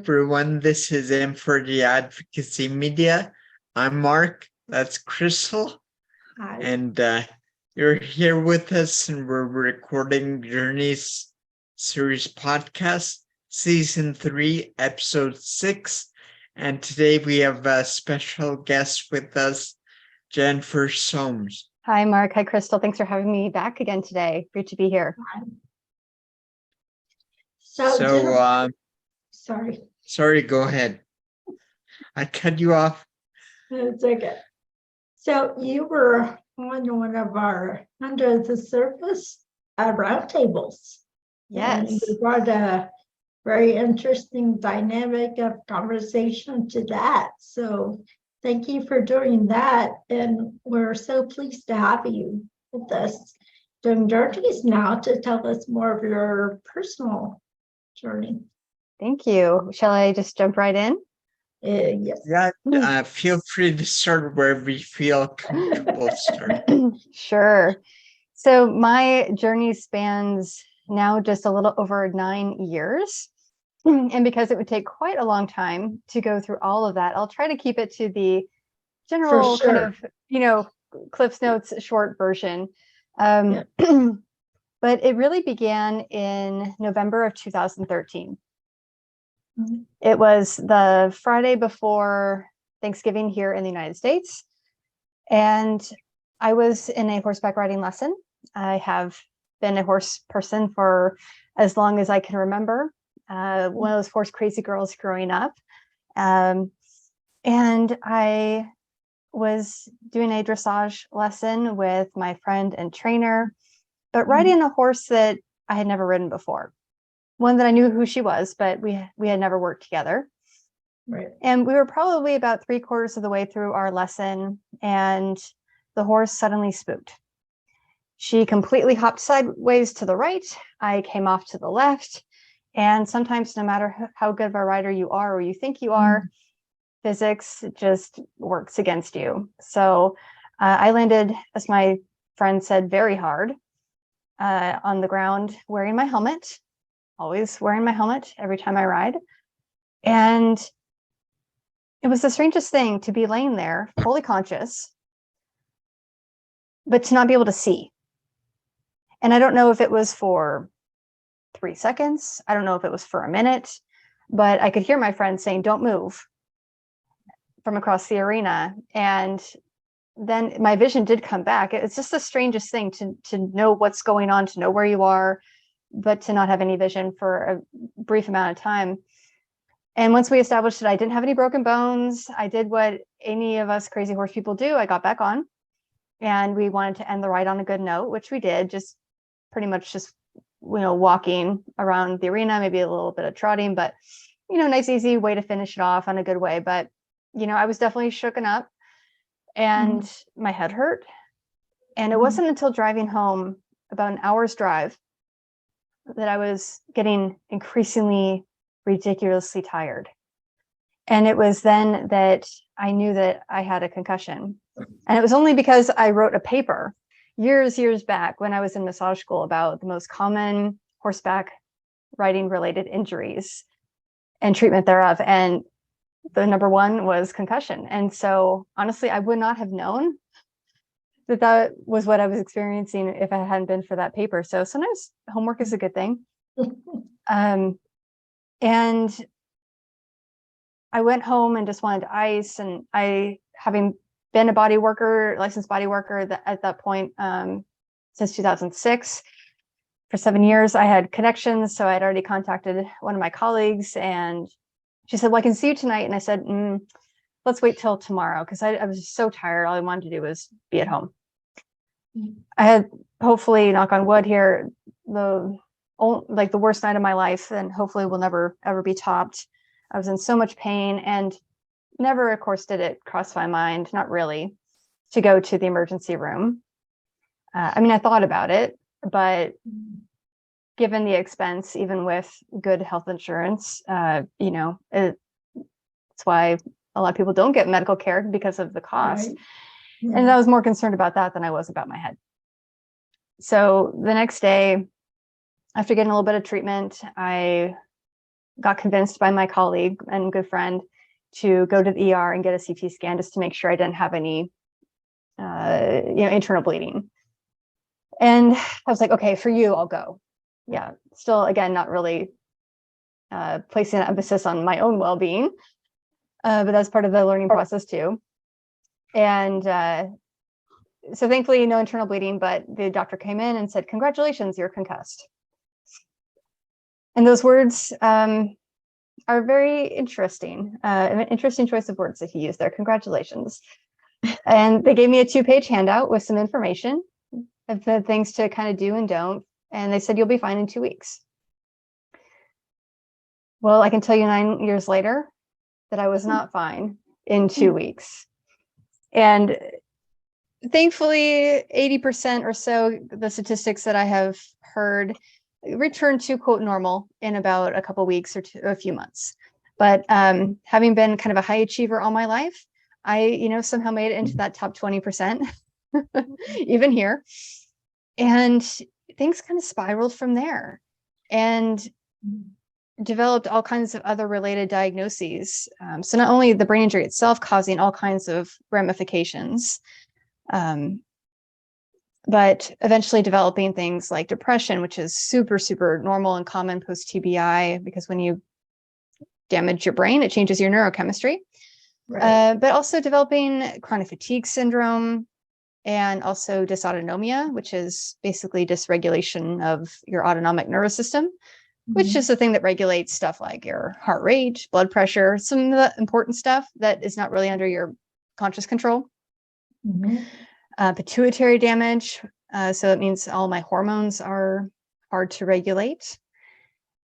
everyone. This is M4G Advocacy Media. I'm Mark. That's Crystal. Hi. And you're here with us, and we're recording Journeys Series Podcast, Season 3, Episode 6. And today we have a special guest with us, Jennifer Soames. Hi, Mark. Hi, Crystal. Thanks for having me back again today. Great to be here. So Sorry, go ahead. I cut you off. It's okay. So you were on one of our Under the Surface roundtables. Yes. And you brought a very interesting dynamic of conversation to that. So thank you for doing that. And we're so pleased to have you with us doing journeys now to tell us more of your personal journey. Thank you. Shall I just jump right in? Yes. Yeah, feel free to start wherever you feel comfortable starting. Sure. So my journey spans now just a little over 9 years. And because it would take quite a long time to go through all of that, I'll try to keep it to the general kind of, Cliff's Notes short version. But it really began in November of 2013. Mm-hmm. It was the Friday before Thanksgiving here in the United States. And I was in a horseback riding lesson. I have been a horse person for as long as I can remember. One of those horse crazy girls growing up. And I was doing a dressage lesson with my friend and trainer, but riding a horse that I had never ridden before. One that I knew who she was, but we had never worked together. Right. And we were probably about 3/4 of the way through our lesson, and the horse suddenly spooked. She completely hopped sideways to the right. I came off to the left. And sometimes, no matter how good of a rider you are or you think you are, physics just works against you. So I landed, as my friend said, very hard on the ground, wearing my helmet. Always wearing my helmet every time I ride. And it was the strangest thing to be laying there, fully conscious, but to not be able to see. And I don't know if it was for 3 seconds. I don't know if it was for a minute, but I could hear my friend saying, "Don't move," from across the arena. And then my vision did come back. It's just the strangest thing to know what's going on, to know where you are, but to not have any vision for a brief amount of time. And once we established that I didn't have any broken bones, I did what any of us crazy horse people do. I got back on, and we wanted to end the ride on a good note, which we did, just pretty much just, walking around the arena, maybe a little bit of trotting, but, nice, easy way to finish it off on a good way. But, I was definitely shooken up, and my head hurt. And it wasn't until driving home, about an hour's drive, that I was getting increasingly ridiculously tired. And it was then that I knew that I had a concussion. And it was only because I wrote a paper years back when I was in massage school about the most common horseback riding related injuries and treatment thereof. And the number one was concussion. And so honestly, I would not have known that was what I was experiencing if it hadn't been for that paper. So sometimes homework is a good thing. And I went home and just wanted to ice. And I, having been a licensed body worker at that point, since 2006, for 7 years, I had connections. So I had already contacted one of my colleagues, and she said, "Well, I can see you tonight." And I said, "Let's wait till tomorrow," because I was just so tired. All I wanted to do was be at home. I had, hopefully, knock on wood here, the worst night of my life, and hopefully will never ever be topped. I was in so much pain, and never, of course, did it cross my mind, not really, to go to the emergency room. I thought about it, but given the expense, even with good health insurance, it's why a lot of people don't get medical care, because of the cost. Right. Yeah. And I was more concerned about that than I was about my head. So the next day, after getting a little bit of treatment, I got convinced by my colleague and good friend to go to the ER and get a CT scan just to make sure I didn't have any, internal bleeding. And I was like, okay, for you, I'll go. Yeah, still, again, not really placing an emphasis on my own well-being, but that's part of the learning process too. And so thankfully, no internal bleeding, but the doctor came in and said, congratulations, you're concussed. And those words are very interesting, an interesting choice of words that he used there, congratulations. And they gave me a 2-page handout with some information of the things to kind of do and don't. And they said, you'll be fine in 2 weeks. Well, I can tell you 9 years later that I was not fine in 2 weeks. And thankfully, 80% or so, the statistics that I have heard, returned to quote normal in about a couple weeks or a few months. But having been kind of a high achiever all my life, I, somehow made it into that top 20%, even here. And things kind of spiraled from there and developed all kinds of other related diagnoses. So not only the brain injury itself causing all kinds of ramifications, but eventually developing things like depression, which is super, super normal and common post-TBI, because when you damage your brain, it changes your neurochemistry. Right. But also developing chronic fatigue syndrome and also dysautonomia, which is basically dysregulation of your autonomic nervous system, which is the thing that regulates stuff like your heart rate, blood pressure, some of the important stuff that is not really under your conscious control. Pituitary damage. So it means all my hormones are hard to regulate.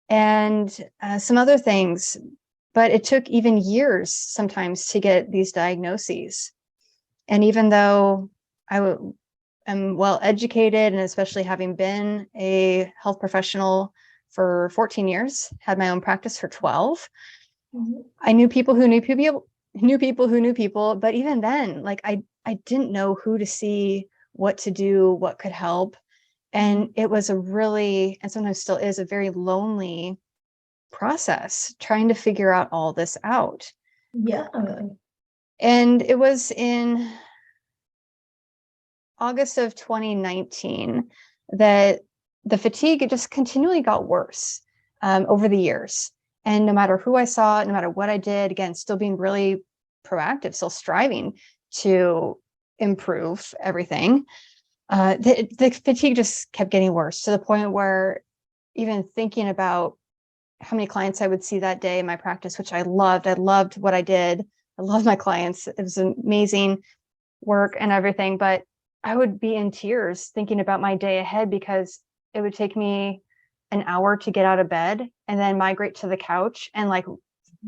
And some other things. But it took even years sometimes to get these diagnoses. And even though I am well educated, and especially having been a health professional for 14 years, had my own practice for 12, I knew people who knew people, but even then, like I didn't know who to see, what to do, what could help. And it was a really, and sometimes still is, a very lonely process trying to figure out all this out. Yeah. And it was in August of 2019 that the fatigue, it just continually got worse over the years. And no matter who I saw, no matter what I did, again, still being really proactive, still striving to improve everything, the fatigue just kept getting worse, to the point where even thinking about how many clients I would see that day in my practice, which I loved what I did. I loved my clients. It was amazing work and everything, but I would be in tears thinking about my day ahead, because it would take me an hour to get out of bed and then migrate to the couch and like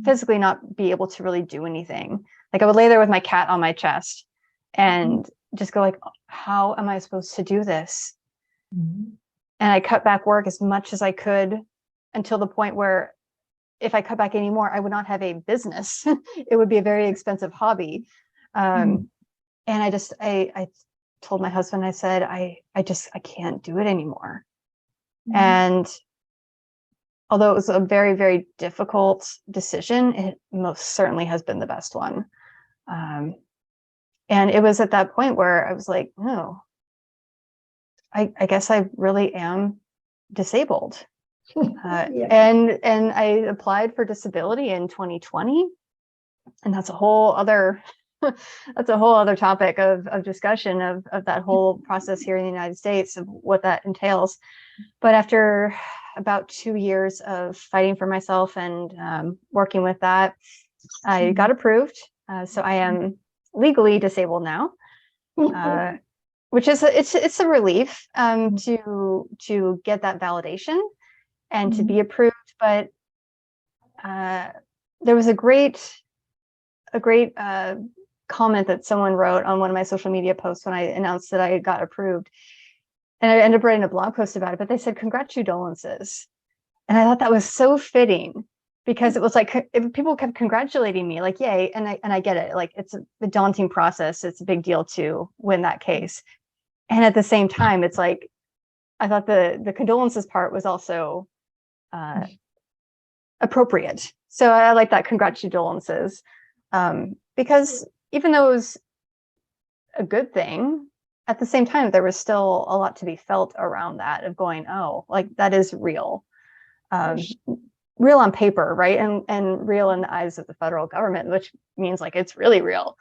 physically not be able to really do anything. Like I would lay there with my cat on my chest and just go like, how am I supposed to do this? And I cut back work as much as I could, until the point where if I cut back anymore, I would not have a business. It would be a very expensive hobby. And I told my husband, I said, I can't do it anymore. And although it was a very, very difficult decision, it most certainly has been the best one. And it was at that point where I was like, no, I guess I really am disabled. And I applied for disability in 2020, and that's a whole other topic of discussion of that whole process here in the United States, of what that entails. But after about 2 years of fighting for myself and working with that, I got approved. So I am legally disabled now, which is it's a relief to get that validation and to be approved. But there was a great comment that someone wrote on one of my social media posts when I announced that I got approved, and I ended up writing a blog post about it, but they said congratulances. And I thought that was so fitting, because it was like, people kept congratulating me, like, yay. And I get it, like, it's a daunting process. It's a big deal to win that case. And at the same time, it's like, I thought the condolences part was also appropriate. So I like that, congratulations, because even though it was a good thing, at the same time, there was still a lot to be felt around that of going, oh, like that is real. Real on paper, right? And real in the eyes of the federal government, which means like it's really real,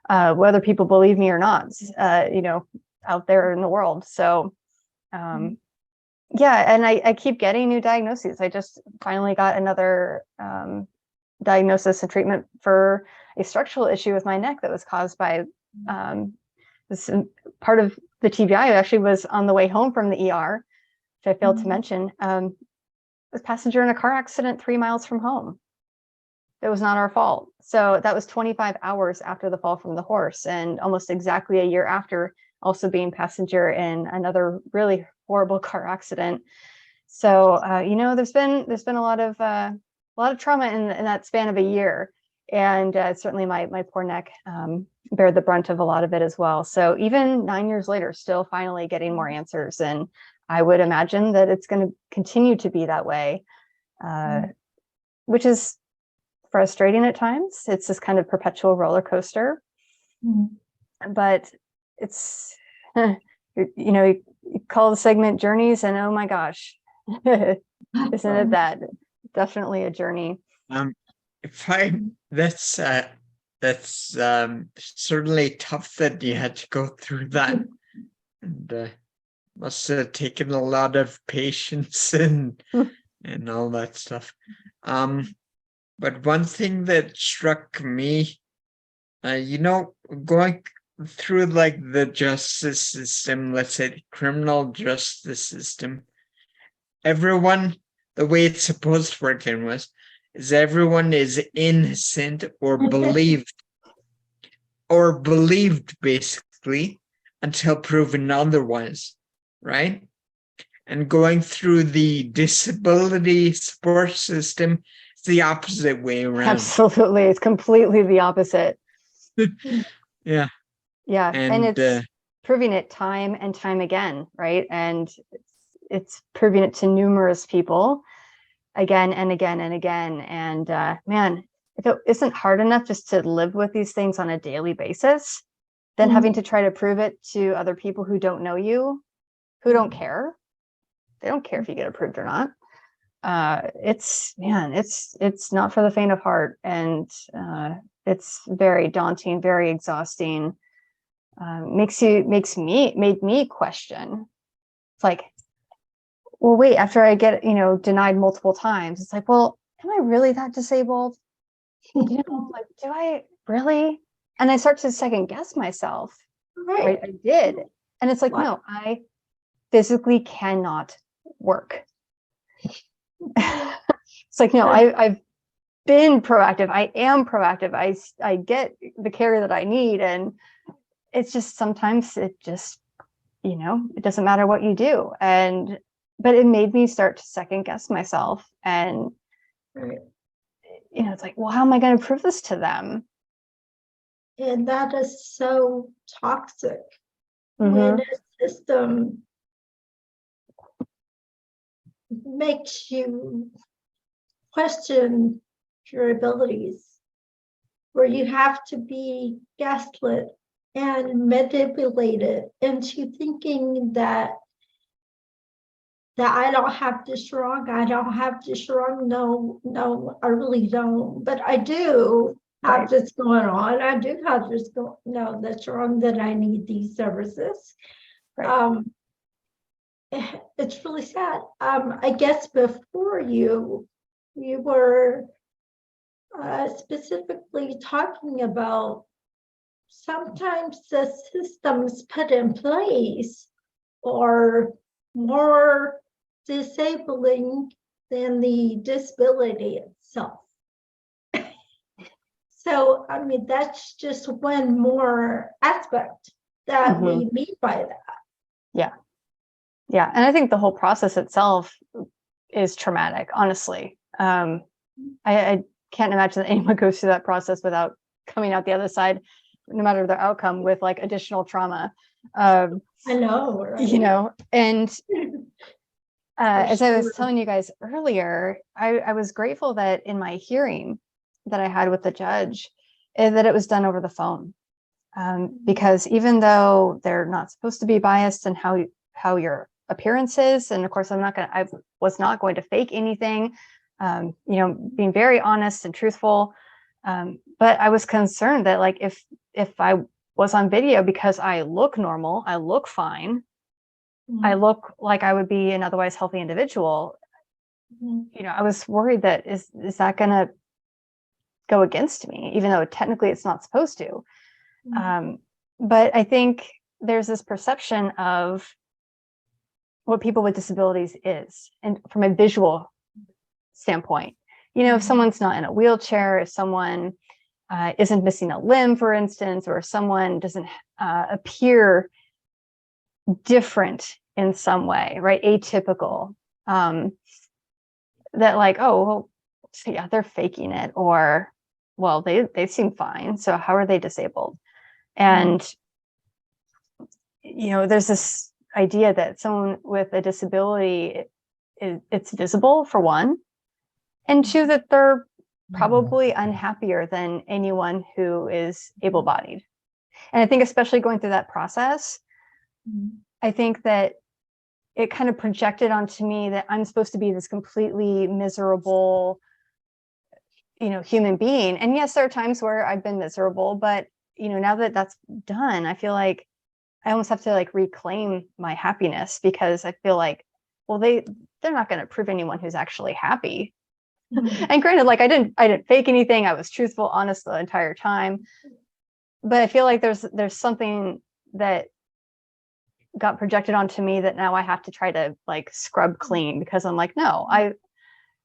whether people believe me or not, out there in the world. So, yeah, and I keep getting new diagnoses. I just finally got another diagnosis and treatment for a structural issue with my neck that was caused by this part of the TBI actually was on the way home from the ER, which I failed to mention. Was passenger in a car accident 3 miles from home. It was not our fault. So that was 25 hours after the fall from the horse, and almost exactly a year after also being passenger in another really horrible car accident. So there's been a lot of trauma in that span of a year, and certainly my poor neck bear the brunt of a lot of it as well. So even 9 years later, still finally getting more answers, and I would imagine that it's going to continue to be that way, which is frustrating at times. It's this kind of perpetual roller coaster, but it's, you call the segment journeys, and oh my gosh, isn't it that? Definitely a journey. That's certainly tough that you had to go through that, and must have taken a lot of patience and all that stuff. But one thing that struck me, going through like the justice system, let's say the criminal justice system, everyone, the way it's supposed to work is everyone is innocent or believed basically until proven otherwise, right? And going through the disability support system, it's the opposite way around. Absolutely. It's completely the opposite. Yeah. Yeah. And it's proving it time and time again, right? And it's proving it to numerous people again and again and again. And man, if it isn't hard enough just to live with these things on a daily basis, then having to try to prove it to other people who don't know you, who don't care. They don't care if you get approved or not. It's not for the faint of heart, and it's very daunting, very exhausting. Made me question. It's like, well, wait, after I get, denied multiple times, it's like, well, am I really that disabled? Like, do I really? And I start to second guess myself. Right. I did. And it's like, no, I physically cannot work. It's like, no, I've been proactive. I am proactive. I get the care that I need. And it's just, sometimes it just, it doesn't matter what you do. But it made me start to second guess myself. And, it's like, well, how am I going to prove this to them? And that is so toxic when a system makes you question your abilities, where you have to be gaslit and manipulated into thinking that I don't have this wrong. I don't have this wrong. No, I really don't. But I do have this going on. I do have this going. No, that's wrong. That I need these services. It's really sad. I guess before you were specifically talking about sometimes the systems put in place are more disabling than the disability itself. So, I mean, that's just one more aspect that we mean by that. Yeah. Yeah. And I think the whole process itself is traumatic, honestly. I can't imagine that anyone goes through that process without coming out the other side, no matter their outcome, with like additional trauma. I know, right? And As I was sure. telling you guys earlier, I was grateful that in my hearing that I had with the judge, that it was done over the phone. Because even though they're not supposed to be biased in how your appearance is, and of course I was not going to fake anything, being very honest and truthful. But I was concerned that like if I was on video because I look normal, I look fine, I look like I would be an otherwise healthy individual, I was worried that is that going to go against me, even though technically it's not supposed to. But I think there's this perception of what people with disabilities is, and from a visual standpoint, if someone's not in a wheelchair, if someone isn't missing a limb, for instance, or someone doesn't appear different in some way, right? Atypical, that like, oh, well, so yeah, they're faking it, or, well, they seem fine, so how are they disabled? And, there's this idea that someone with a disability, it's visible, for one, and two, that they're probably unhappier than anyone who is able-bodied. And I think especially going through that process, I think that it kind of projected onto me that I'm supposed to be this completely miserable, human being. And yes, there are times where I've been miserable, but now that that's done, I feel like I almost have to like reclaim my happiness, because I feel like, well, they're not going to prove anyone who's actually happy. And granted, like I didn't fake anything. I was truthful, honest the entire time. But I feel like there's something that got projected onto me that now I have to try to like scrub clean, because I'm like, no,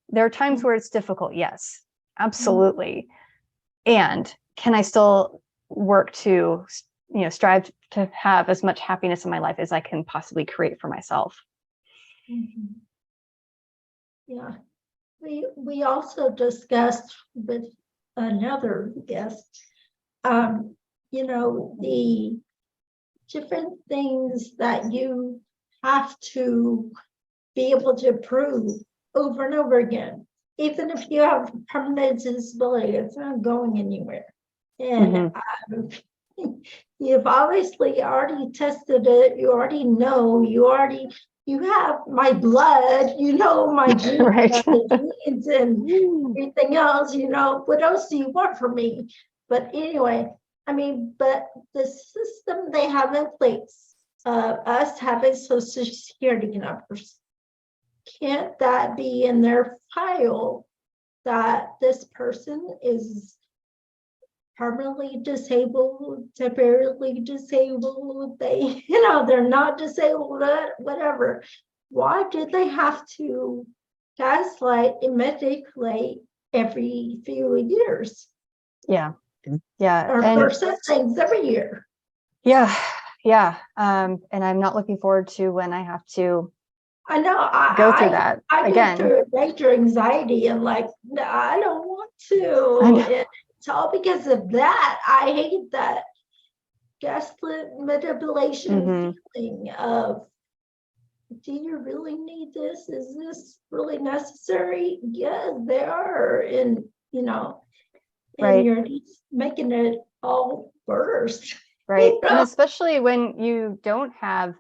there are times where it's difficult. Yes, absolutely. And can I still work to, strive to have as much happiness in my life as I can possibly create for myself? Yeah. We also discussed with another guest, the different things that you have to be able to prove over and over again. Even if you have permanent disability, it's not going anywhere. And you've obviously already tested it. You already know. You have my blood. My genes, Right. genes and everything else. What else do you want from me? But anyway, but the system they have in place, us having Social Security numbers, can't that be in their file that this person is permanently disabled, temporarily disabled, they're not disabled, whatever? Why did they have to gaslight and manipulate every few years? Yeah. Or And things every year. yeah. And I'm not looking forward to when I have to I know. go through that I again. go through major anxiety and like, no, I don't want to. It's all because of that. I hate that gaslit manipulation feeling of, do you really need this? Is this really necessary? Yes, they are. And, Right. you're making it all worse. Right. And especially when you don't have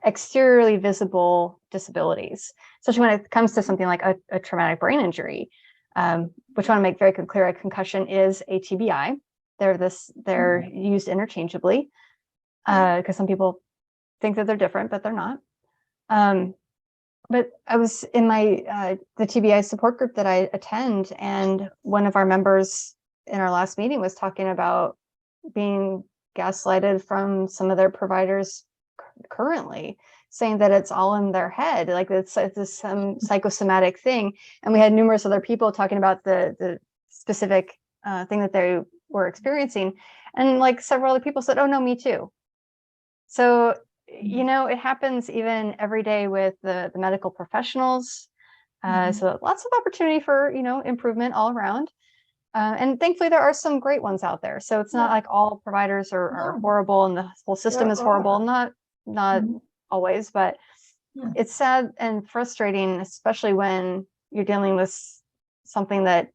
exteriorly visible disabilities, especially when it comes to something like a traumatic brain injury, which I want to make very clear, a concussion is a TBI. They're used interchangeably, because some people think that they're different, but they're not. But I was in the TBI support group that I attend, and one of our members in our last meeting was talking about being gaslighted from some of their providers currently, saying that it's all in their head, like it's some psychosomatic thing. And we had numerous other people talking about the specific thing that they were experiencing, and like several other people said, oh no, me too. So it happens even every day with the medical professionals. So lots of opportunity for improvement all around. And thankfully there are some great ones out there. So it's not like all providers are horrible and the whole system is horrible. Not always, but it's sad and frustrating, especially when you're dealing with something that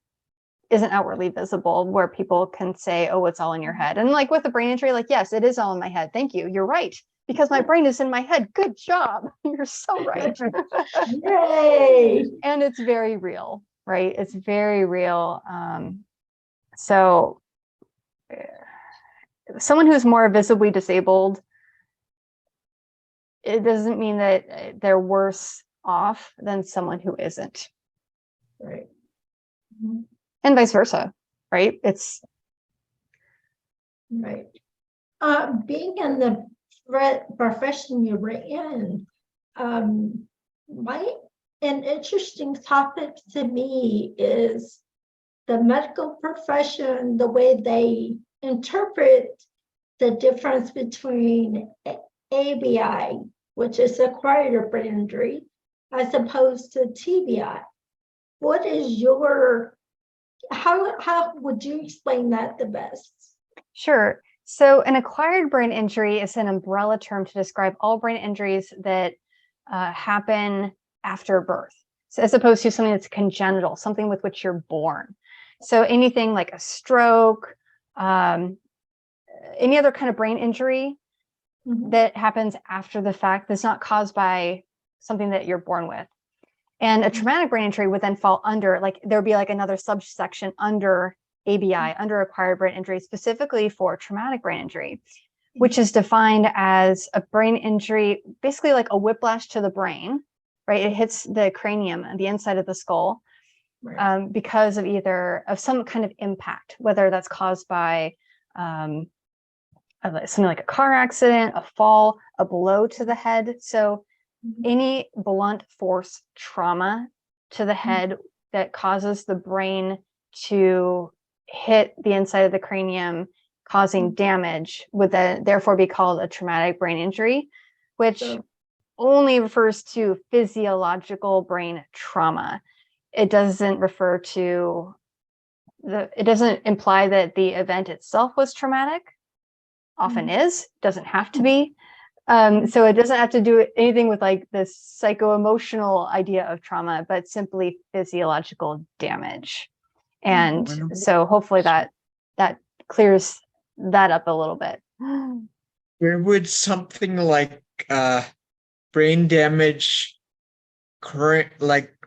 isn't outwardly visible, where people can say, oh, it's all in your head. And like with a brain injury, like, yes, it is all in my head. Thank you. You're right. Because my brain is in my head. Good job. You're so right. Yay! And it's very real, right? It's very real. So someone who's more visibly disabled, it doesn't mean that they're worse off than someone who isn't. Right. And vice versa, right? It's right. Being in the profession you were in, an interesting topic to me is the medical profession, the way they interpret the difference between ABI, which is acquired brain injury, as opposed to TBI. What is your, how would you explain that the best? sure. So an acquired brain injury is an umbrella term to describe all brain injuries that happen after birth. So as opposed to something that's congenital, something with which you're born. So anything like a stroke, any other kind of brain injury that happens after the fact that's not caused by something that you're born with. And a traumatic brain injury would then fall under, like there would be like another subsection under ABI, under acquired brain injury, specifically for traumatic brain injury, which is defined as a brain injury, basically like a whiplash to the brain, right? It hits the cranium, the inside of the skull, right. Because of either of some kind of impact, whether that's caused by something like a car accident, a fall, a blow to the head. So any blunt force trauma to the head that causes the brain to hit the inside of the cranium, causing damage, would then therefore be called a traumatic brain injury, which only refers to physiological brain trauma. It doesn't refer to it doesn't imply that the event itself was traumatic. Often is, doesn't have to be. So it doesn't have to do anything with like this psycho-emotional idea of trauma, but simply physiological damage. And so hopefully that clears that up a little bit. Where would something like brain damage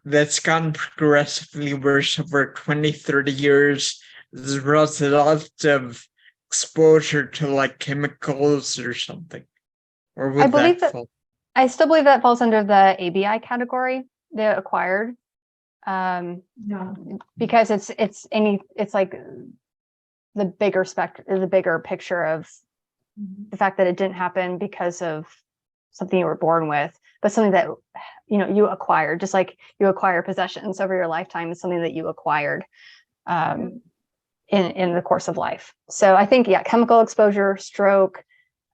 that's gotten progressively worse over 20, 30 years as a result of exposure to like chemicals or something? Or would I believe that fall? I still believe that falls under the ABI category, the acquired. Because it's like the bigger the bigger picture of the fact that it didn't happen because of something you were born with, but something that you acquired, just like you acquire possessions over your lifetime is something that you acquired in the course of life. So I think chemical exposure, stroke,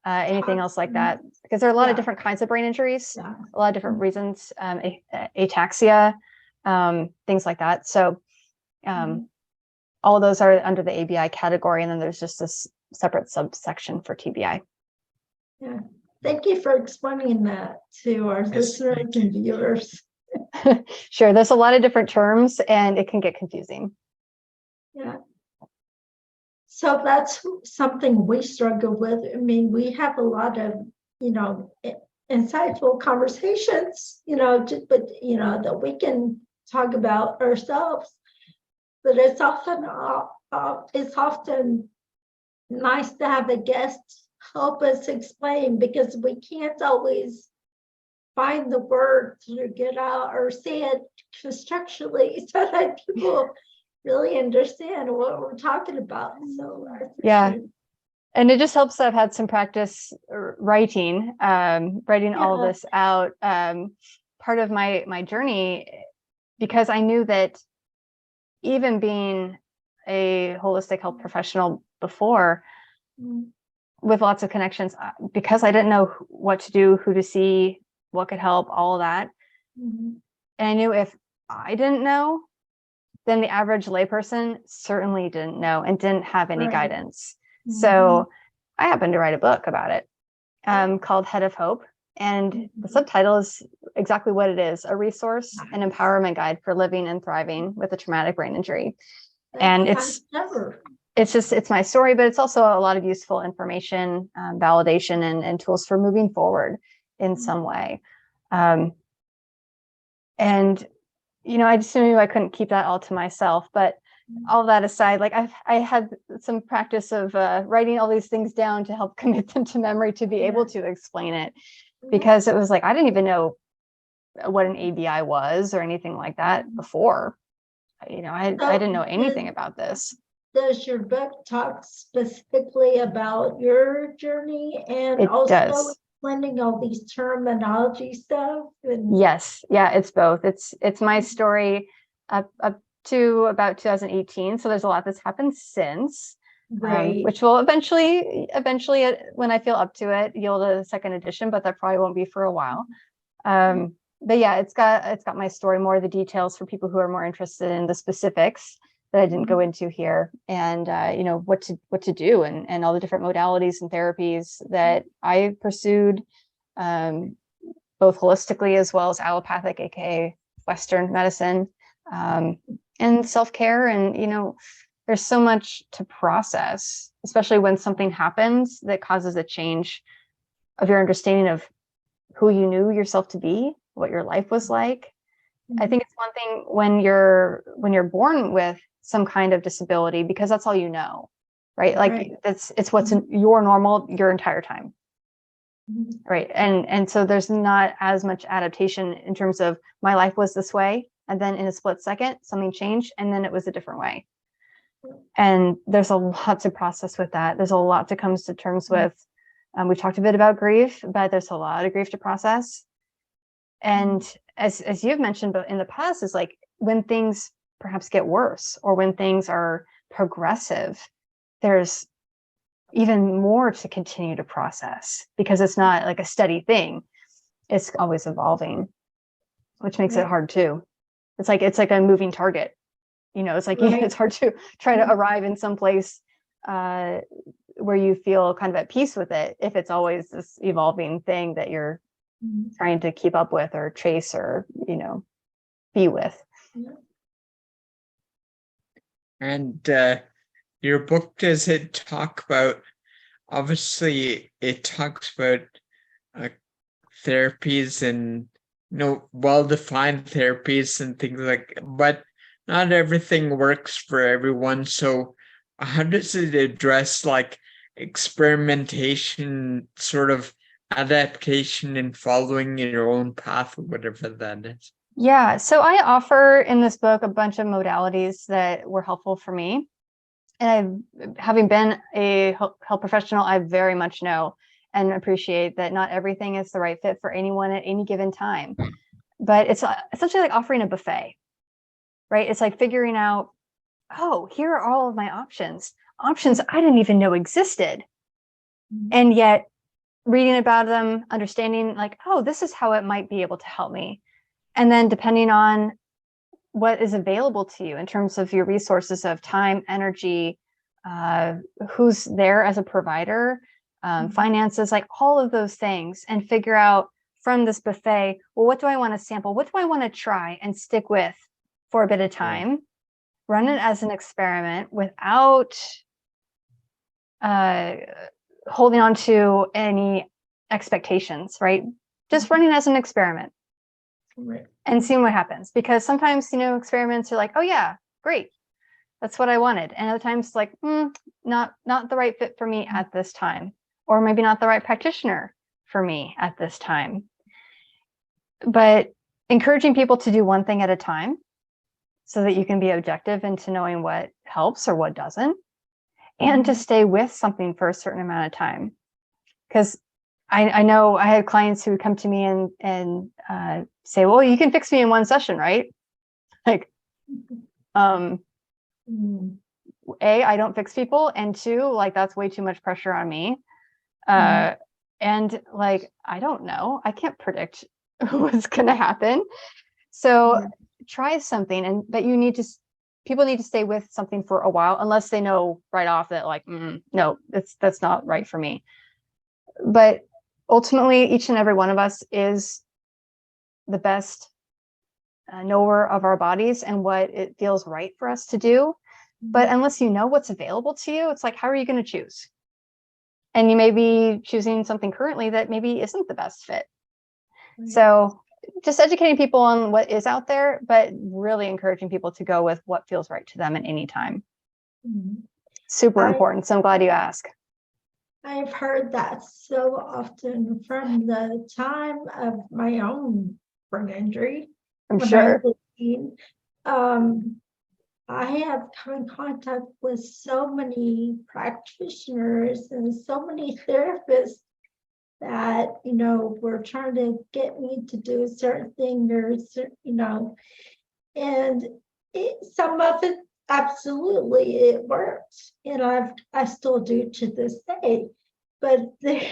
anything else like that, because there are a lot of different kinds of brain injuries, a lot of different reasons, ataxia, things like that. So all of those are under the ABI category, and then there's just this separate subsection for TBI. Yeah, thank you for explaining that to our listeners and viewers. Sure, there's a lot of different terms and it can get confusing. Yeah. So that's something we struggle with. I mean, we have a lot of, insightful conversations, but, that we can talk about ourselves. But it's often nice to have a guest help us explain, because we can't always find the words to get out or say it constructually so that people really understand what we're talking about. So and it just helps that I've had some practice writing all this out. Part of my journey, because I knew that even being a holistic health professional before, with lots of connections, because I didn't know what to do, who to see, what could help, all of that. And I knew if I didn't know, then the average layperson certainly didn't know and didn't have any guidance. So I happened to write a book about it called Head of Hope. And the subtitle is exactly what it is, a resource, an empowerment guide for living and thriving with a traumatic brain injury. And it's my story, but it's also a lot of useful information, validation, and tools for moving forward in some way. And, I just knew I couldn't keep that all to myself, but all that aside, like I had some practice of writing all these things down to help commit them to memory to be able to explain it, because it was like, I didn't even know what an ABI was or anything like that before. I didn't know anything about this. Does your book talk specifically about your journey and It also does. explaining all these terminology stuff? Yes, yeah, it's both. It's my story up to about 2018. So there's a lot that's happened since, Right. which will eventually, when I feel up to it, yield a second edition, but that probably won't be for a while. But yeah, it's got my story, more of the details for people who are more interested in the specifics that I didn't go into here, and what to do, and all the different modalities and therapies that I pursued, both holistically as well as allopathic, aka Western medicine, and self-care. And there's so much to process, especially when something happens that causes a change of your understanding of who you knew yourself to be, what your life was like. I think it's one thing when you're born with some kind of disability, because that's all you know, right? Like it's what's in your normal your entire time, right? And so there's not as much adaptation in terms of my life was this way, and then in a split second something changed, and then it was a different way. And there's a lot to process with that. There's a lot to come to terms with. We've talked a bit about grief, but there's a lot of grief to process. And as you've mentioned, but in the past, is like when things perhaps get worse, or when things are progressive, there's even more to continue to process, because it's not like a steady thing. It's always evolving, which makes it hard too. It's like a moving target. It's like it's hard to try to arrive in some place where you feel kind of at peace with it, if it's always this evolving thing that you're trying to keep up with, or chase, or be with. And your book, does it talk about, obviously it talks about therapies and well-defined therapies and things like, but not everything works for everyone. So how does it address like experimentation, sort of adaptation, and following your own path, or whatever that is? Yeah, so I offer in this book a bunch of modalities that were helpful for me. And having been a health professional, I very much know and appreciate that not everything is the right fit for anyone at any given time. But it's essentially like offering a buffet, right? It's like figuring out, oh, here are all of my options I didn't even know existed. And yet reading about them, understanding like, oh, this is how it might be able to help me. And then depending on what is available to you in terms of your resources of time, energy, who's there as a provider, finances, like all of those things, and figure out from this buffet, well, what do I want to sample? What do I want to try and stick with for a bit of time? Run it as an experiment without holding on to any expectations, right? Just running as an experiment. And seeing what happens, because sometimes experiments are like, oh yeah, great, that's what I wanted, and other times like not the right fit for me at this time, or maybe not the right practitioner for me at this time. But encouraging people to do one thing at a time, so that you can be objective into knowing what helps or what doesn't, and to stay with something for a certain amount of time. Because I know I had clients who come to me and say, well, you can fix me in one session, right? Like, A, I don't fix people, and two, like that's way too much pressure on me. And like, I don't know, I can't predict what's gonna happen. So try something, but people need to stay with something for a while, unless they know right off that like, no, that's not right for me. But ultimately, each and every one of us is the best knower of our bodies and what it feels right for us to do. But unless you know what's available to you, it's like, how are you going to choose? And you may be choosing something currently that maybe isn't the best fit. So just educating people on what is out there, but really encouraging people to go with what feels right to them at any time. Super important. So I'm glad you asked. I've heard that so often from the time of my own brain injury. I'm when sure. I was 18. I have come in contact with so many practitioners and so many therapists that, were trying to get me to do a certain thing or, and some of it, absolutely, it works. And I still do to this day, but there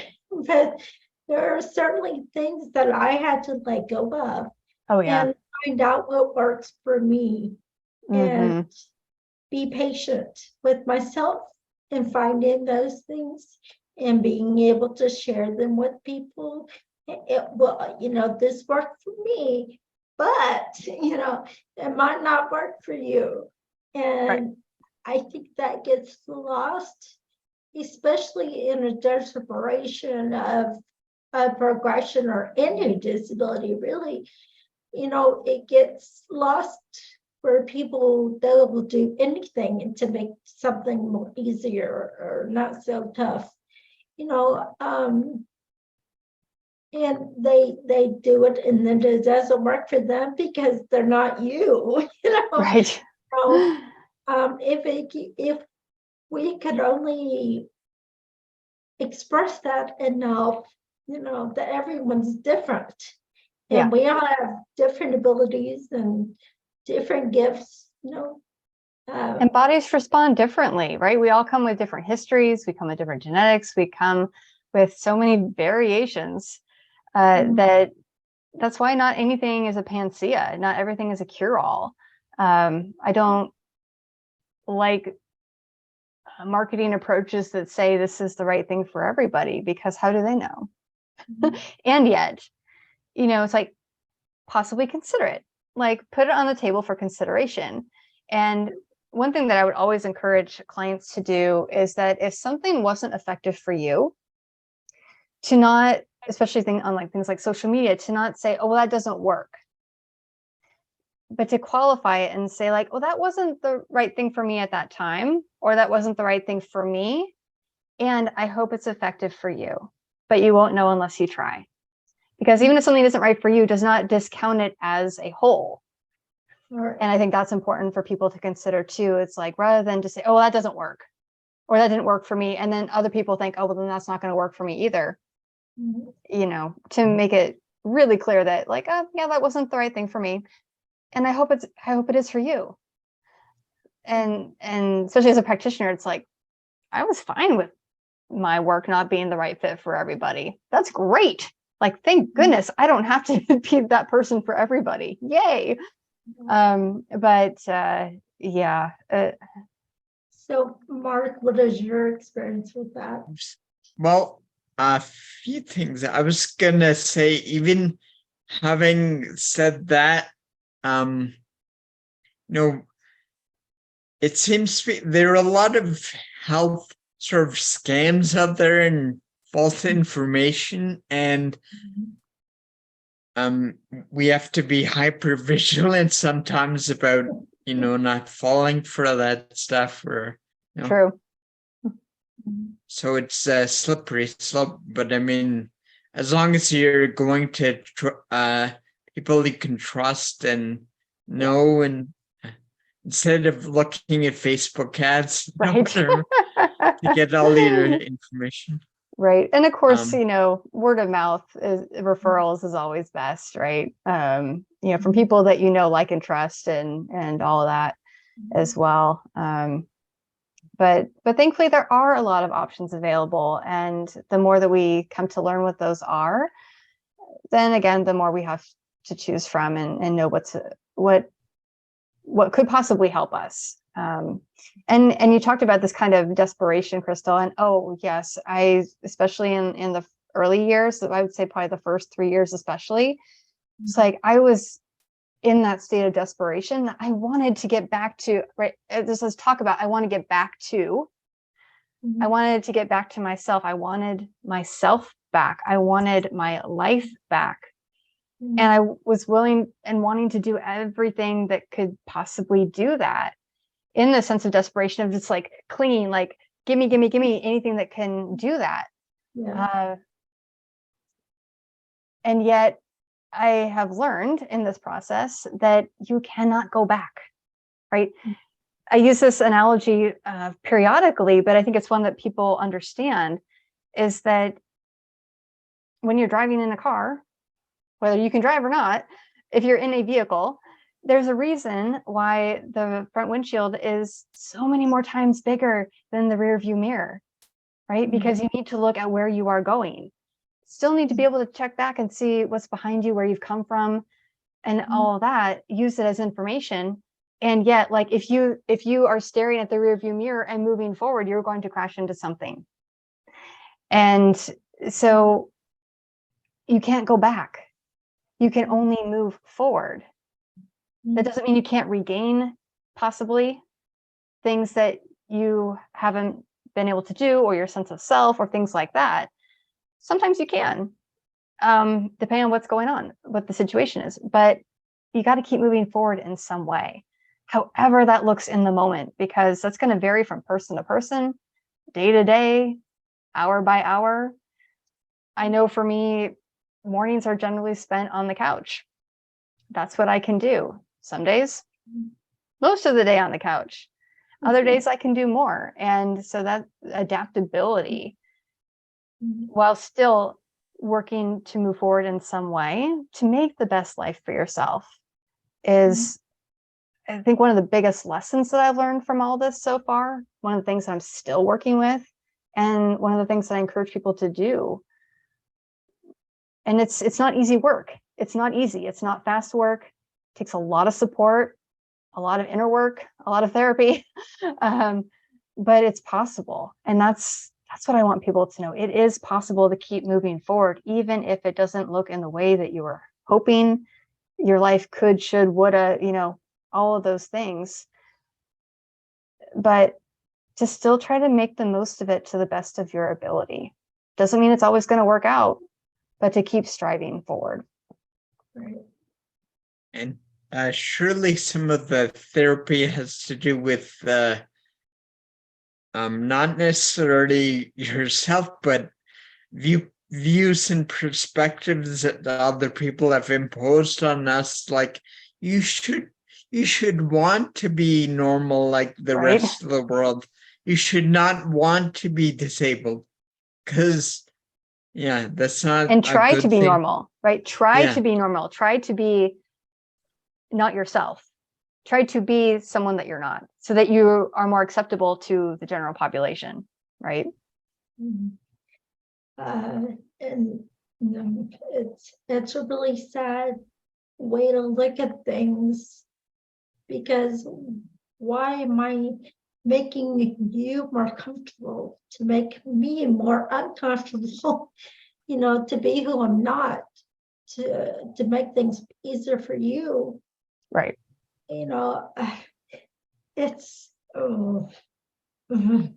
are certainly things that I had to let go of. Oh, yeah. And find out what works for me. And Mhm. be patient with myself and finding those things and being able to share them with people. This worked for me, but it might not work for you. And Right. I think that gets lost, especially in a desperation of a progression or any disability, really. It gets lost where people, they will do anything to make something more easier or not so tough, and they do it and then it doesn't work for them because they're not you, Right. So, if we could only express that enough, that everyone's different. Yeah. And we all have different abilities and different gifts, And bodies respond differently, right? We all come with different histories. We come with different genetics. We come with so many variations that's why not anything is a panacea. Not everything is a cure-all. I don't like marketing approaches that say this is the right thing for everybody, because how do they know? And yet, it's like, possibly consider it, like put it on the table for consideration. And one thing that I would always encourage clients to do is that if something wasn't effective for you, to not, especially on things like social media, to not say, oh, well, that doesn't work, but to qualify it and say like, well, that wasn't the right thing for me at that time, or that wasn't the right thing for me, and I hope it's effective for you, but you won't know unless you try. Because even if something isn't right for you, does not discount it as a whole. Right. And I think that's important for people to consider too. It's like, rather than just say, oh, well, that doesn't work, or that didn't work for me, and then other people think, oh, well, then that's not going to work for me either. To make it really clear that like, oh, yeah, that wasn't the right thing for me, and I hope it is for you. And especially as a practitioner, it's like, I was fine with my work not being the right fit for everybody. That's great. Like, thank goodness I don't have to be that person for everybody. Yay. Yeah. So, Mark, what is your experience with that? Well, a few things. I was gonna say, even having said that, it seems there are a lot of health sort of scams out there and false information, and we have to be hyper vigilant sometimes about not falling for that stuff, or True. So it's a slippery slope, but I mean, as long as you're going to people you can trust and know, and instead of looking at Facebook ads, Right. to get all your information. Right. And of course, word of mouth referrals is always best, right? From people that like and trust, and all of that as well. But thankfully there are a lot of options available, and the more that we come to learn what those are, then again, the more we have to choose from and know what could possibly help us. And you talked about this kind of desperation, Crystal, and oh yes, I especially in the early years, I would say probably the first 3 years especially, It's like I was in that state of desperation. I wanted to get back to, right? This is talk about, I want to get back to, I wanted to get back to myself. I wanted myself back. I wanted my life back. And I was willing and wanting to do everything that could possibly do that, in the sense of desperation of just like clinging, like, give me anything that can do that. Yeah. And yet I have learned in this process that you cannot go back, right? I use this analogy periodically, but I think it's one that people understand, is that when you're driving in a car, whether you can drive or not, if you're in a vehicle, there's a reason why the front windshield is so many more times bigger than the rear view mirror, right? Because you need to look at where you are going. Still need to be able to check back and see what's behind you, where you've come from, and all of that, use it as information. And yet, like, if you are staring at the rear view mirror and moving forward, you're going to crash into something. And so you can't go back. You can only move forward. That doesn't mean you can't regain possibly things that you haven't been able to do, or your sense of self, or things like that. Sometimes you can, depending on what's going on, what the situation is. But you got to keep moving forward in some way, however that looks in the moment, because that's going to vary from person to person, day to day, hour by hour. I know for me, mornings are generally spent on the couch. That's what I can do. Some days, most of the day on the couch. Other days I can do more. And so that adaptability, while still working to move forward in some way to make the best life for yourself, is, I think, one of the biggest lessons that I've learned from all this so far. One of the things that I'm still working with, and one of the things that I encourage people to do. And it's not easy work. It's not easy. It's not fast work. It takes a lot of support, a lot of inner work, a lot of therapy, but it's possible. And that's what I want people to know. It is possible to keep moving forward, even if it doesn't look in the way that you were hoping your life could, should, woulda, all of those things. But to still try to make the most of it to the best of your ability. Doesn't mean it's always going to work out, but to keep striving forward. Right. And surely some of the therapy has to do with not necessarily yourself, but views and perspectives that other people have imposed on us. Like, you should want to be normal like the Right. rest of the world. You should not want to be disabled, because that's not And a try good to be thing. normal, right? Try Yeah. to be normal. Try to be not yourself. Try to be someone that you're not, so that you are more acceptable to the general population, right? And it's a really sad way to look at things, because why am I making you more comfortable to make me more uncomfortable? To be who I'm not, to make things easier for you. Right. It's And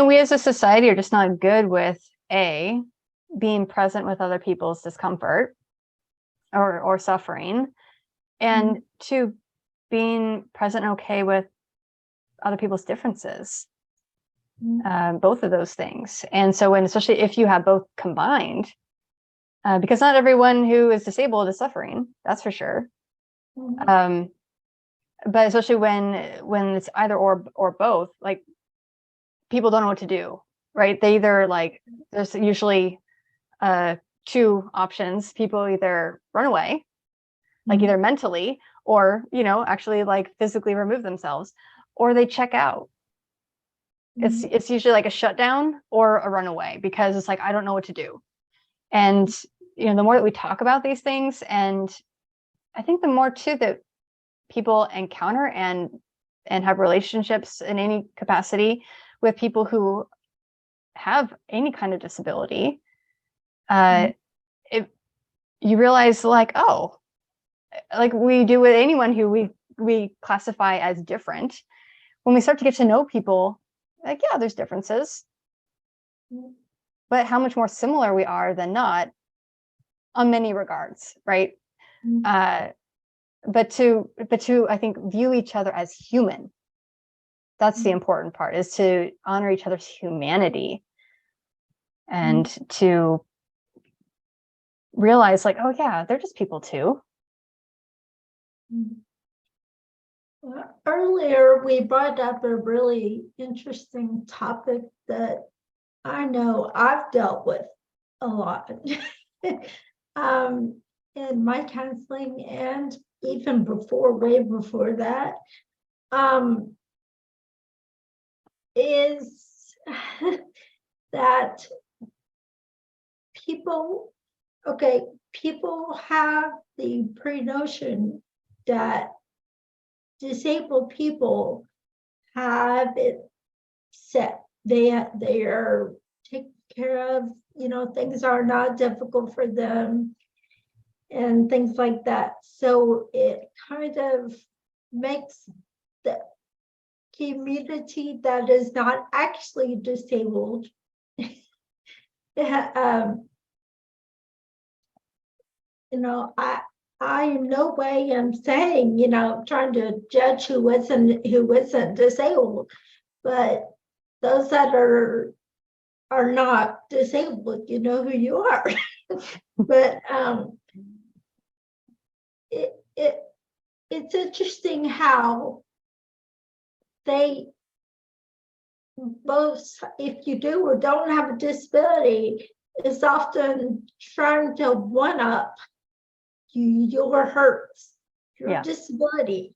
we as a society are just not good with being present with other people's discomfort or suffering, and two, being present and okay with other people's differences. Both of those things. And so especially if you have both combined, because not everyone who is disabled is suffering, that's for sure. But especially when it's either or both, like, people don't know what to do, right? They either, like, there's usually two options. People either run away, like either mentally, or actually, like, physically remove themselves, or they check out. It's usually like a shutdown or a runaway, because it's like, I don't know what to do. And the more that we talk about these things, and I think the more too that people encounter and have relationships in any capacity with people who have any kind of disability, you realize like, oh, like we do with anyone who we classify as different. When we start to get to know people, like, yeah, there's differences, but how much more similar we are than not on many regards, right? But to I think view each other as human. That's the important part, is to honor each other's humanity and to realize like, oh yeah, they're just people too. Earlier, we brought up a really interesting topic that I know I've dealt with a lot in my counseling, and even before, way before that, is that people have the pre-notion that disabled people have it set. They are taken care of, things are not difficult for them and things like that. So it kind of makes the community that is not actually disabled I in no way am saying, trying to judge who isn't disabled, but those that are not disabled, you know who you are. But it's interesting how they both, if you do or don't have a disability, is often trying to one up your hurts, your disability.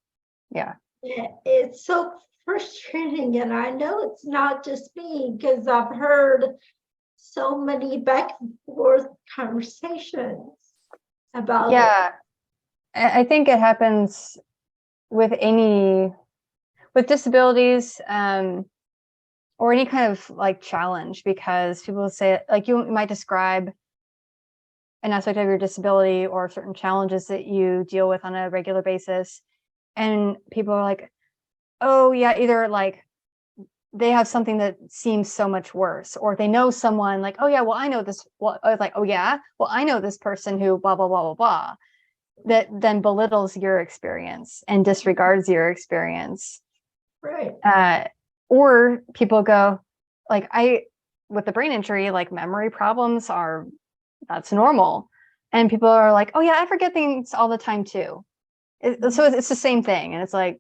Yeah. It's so frustrating, and I know it's not just me, because I've heard so many back and forth conversations about it. I think it happens with disabilities, or any kind of like challenge, because people say, like, you might describe an aspect of your disability or certain challenges that you deal with on a regular basis, and people are like, oh yeah, either like they have something that seems so much worse, or they know someone like, oh yeah, well I know this, like, oh yeah, well I know this person who blah blah blah blah blah, that then belittles your experience and disregards your experience. Right. Or people go like, with the brain injury, like memory problems that's normal. And people are like, oh yeah, I forget things all the time too. So it's the same thing. And it's like,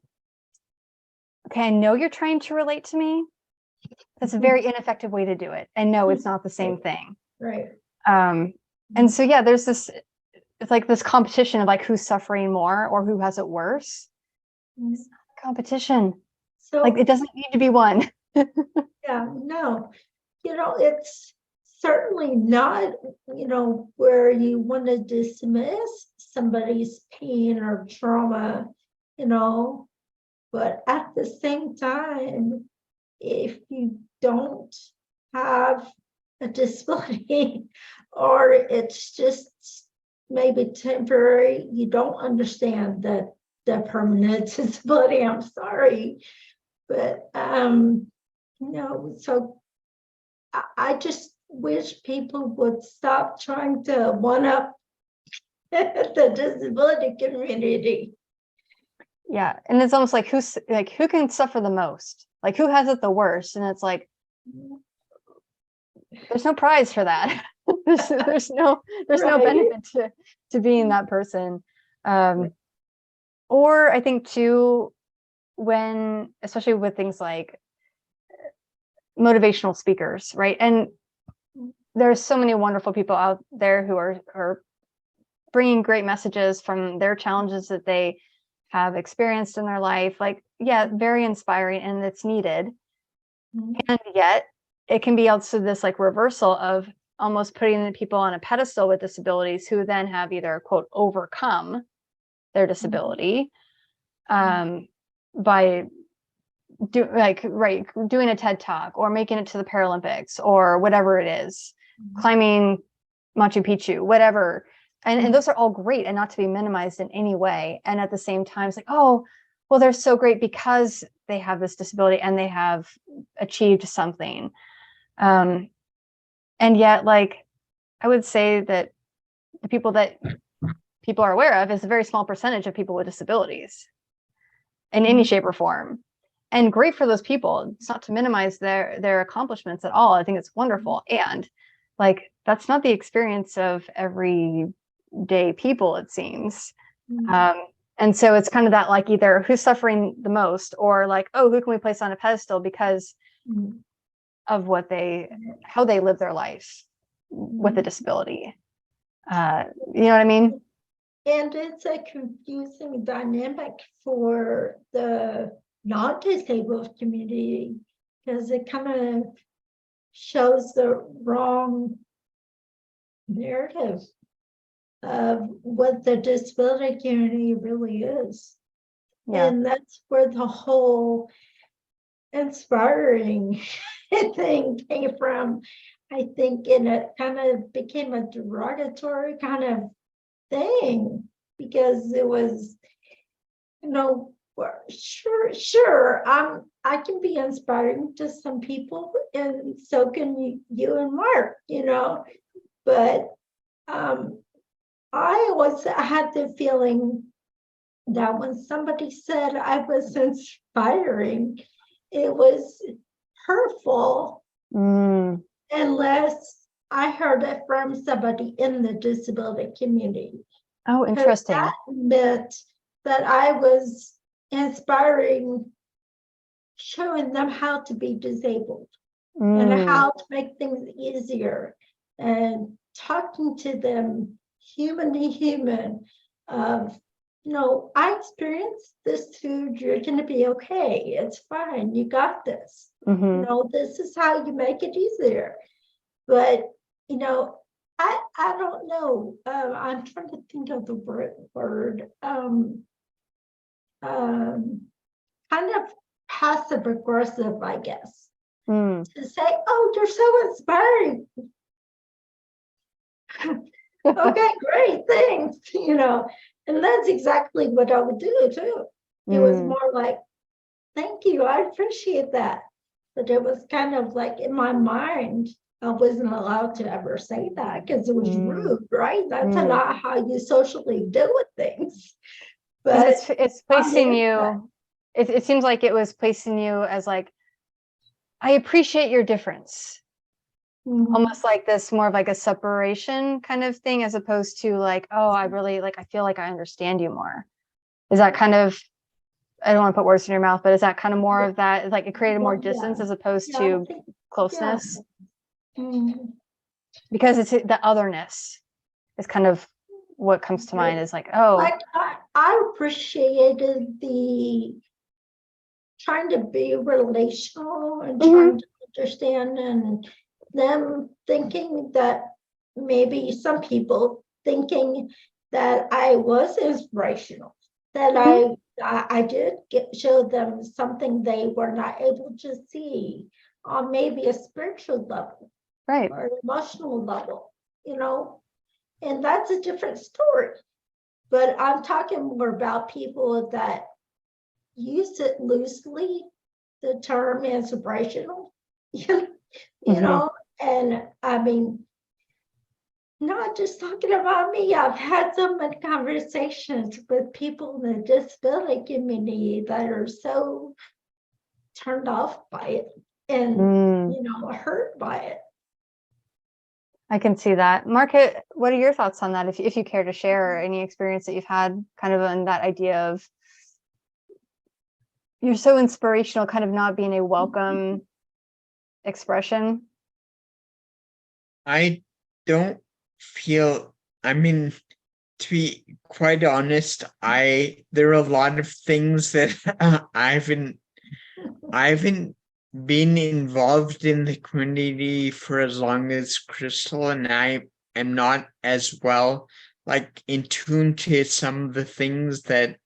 okay, I know you're trying to relate to me. That's a very ineffective way to do it. And no, it's not the same thing. Right. And so, yeah, there's it's like this competition of like who's suffering more or who has it worse. It's not a competition. So like, it doesn't need to be one. Yeah, no, it's certainly not, where you want to dismiss somebody's pain or trauma, but at the same time, if you don't have a disability or it's just maybe temporary, you don't understand the permanent disability. I'm sorry, but so I just wish people would stop trying to one up the disability community. Yeah, and it's almost like who can suffer the most, like who has it the worst, and it's like there's no prize for that. there's no benefit to being that person. Or I think too, when especially with things like motivational speakers, right? And there's so many wonderful people out there who are bringing great messages from their challenges that they have experienced in their life. Like, yeah, very inspiring, and it's needed. And yet it can be also this like reversal of almost putting the people on a pedestal with disabilities who then have either, quote, overcome their disability by doing a TED Talk or making it to the Paralympics or whatever it is, climbing Machu Picchu, whatever. And those are all great and not to be minimized in any way. And at the same time, it's like, oh, well, they're so great because they have this disability and they have achieved something. And yet, like, I would say that the people that people are aware of is a very small percentage of people with disabilities in any shape or form. And great for those people. It's not to minimize their accomplishments at all. I think it's wonderful. And like, that's not the experience of everyday people, it seems. And so it's kind of that, like, either who's suffering the most, or like, oh, who can we place on a pedestal because of how they live their life with a disability. You know what I mean? And it's a confusing dynamic for the non-disabled community because it kind of shows the wrong narrative of what the disability community really is. Yeah. And that's where the whole inspiring thing came from, I think, and it kind of became a derogatory kind of thing because it was, sure, I can be inspiring to some people, and so can you and Mark, but I always had the feeling that when somebody said I was inspiring, it was hurtful unless I heard it from somebody in the disability community. Oh, interesting. That meant that I was inspiring, showing them how to be disabled and how to make things easier, and talking to them human to human of, I experienced this food, you're going to be okay, it's fine, you got this. This is how you make it easier. But I don't know, I'm trying to think of the word, kind of passive aggressive, I guess, to say, oh, you're so inspiring. Okay, great, thanks, and that's exactly what I would do too. It was more like, thank you, I appreciate that. But it was kind of like in my mind, I wasn't allowed to ever say that because it was rude, right? That's not how you socially deal with things. But it's placing you, it seems like it was placing you as like, I appreciate your difference. Almost like this, more of like a separation kind of thing, as opposed to like, oh, I really like, I feel like I understand you more. Is that kind of, I don't want to put words in your mouth, but is that kind of more of that, like it created more distance as opposed to closeness? Because it's the otherness is kind of what comes to mind, is like, oh, like I appreciated the trying to be relational and trying to understand, and them thinking that, maybe some people thinking that I was inspirational, that I did show them something they were not able to see on maybe a spiritual level, right, or an emotional level, and that's a different story. But I'm talking more about people that use it loosely, the term inspirational, and I mean, not just talking about me. I've had so many conversations with people in the disability community that are so turned off by it and, hurt by it. I can see that. Mark, what are your thoughts on that? If you care to share any experience that you've had kind of on that idea of, you're so inspirational, kind of not being a welcome expression. I don't feel, I mean, to be quite honest, there are a lot of things that I haven't been involved in the community for as long as Crystal, and I am not as well like in tune to some of the things that,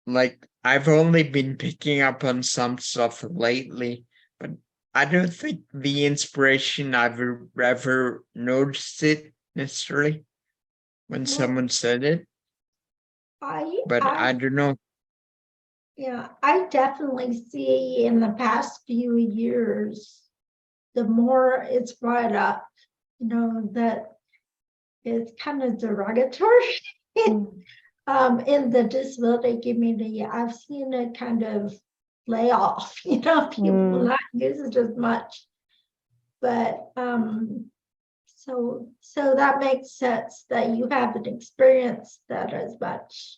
like, I've only been picking up on some stuff lately, but I don't think the inspiration I've ever noticed it necessarily when Well, someone said it, but I I, don't know. yeah, I definitely see in the past few years, the more it's brought up, that it's kind of derogatory. In the disability community, I've seen it kind of lay off, people not use it as much. But so that makes sense that you haven't experienced that as much.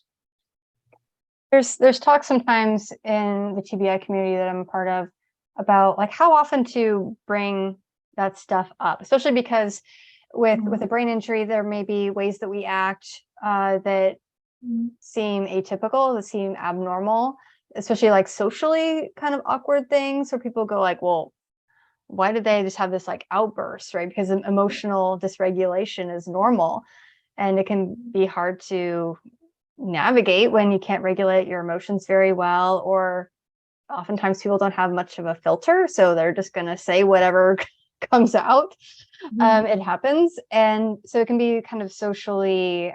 There's talk sometimes in the TBI community that I'm a part of about like how often to bring that stuff up, especially because with a brain injury, there may be ways that we act that seem atypical, that seem abnormal, especially like socially kind of awkward things where people go like, well, why did they just have this like outburst, right? Because emotional dysregulation is normal, and it can be hard to navigate when you can't regulate your emotions very well, or oftentimes people don't have much of a filter, so they're just going to say whatever comes out. It happens, and so it can be kind of socially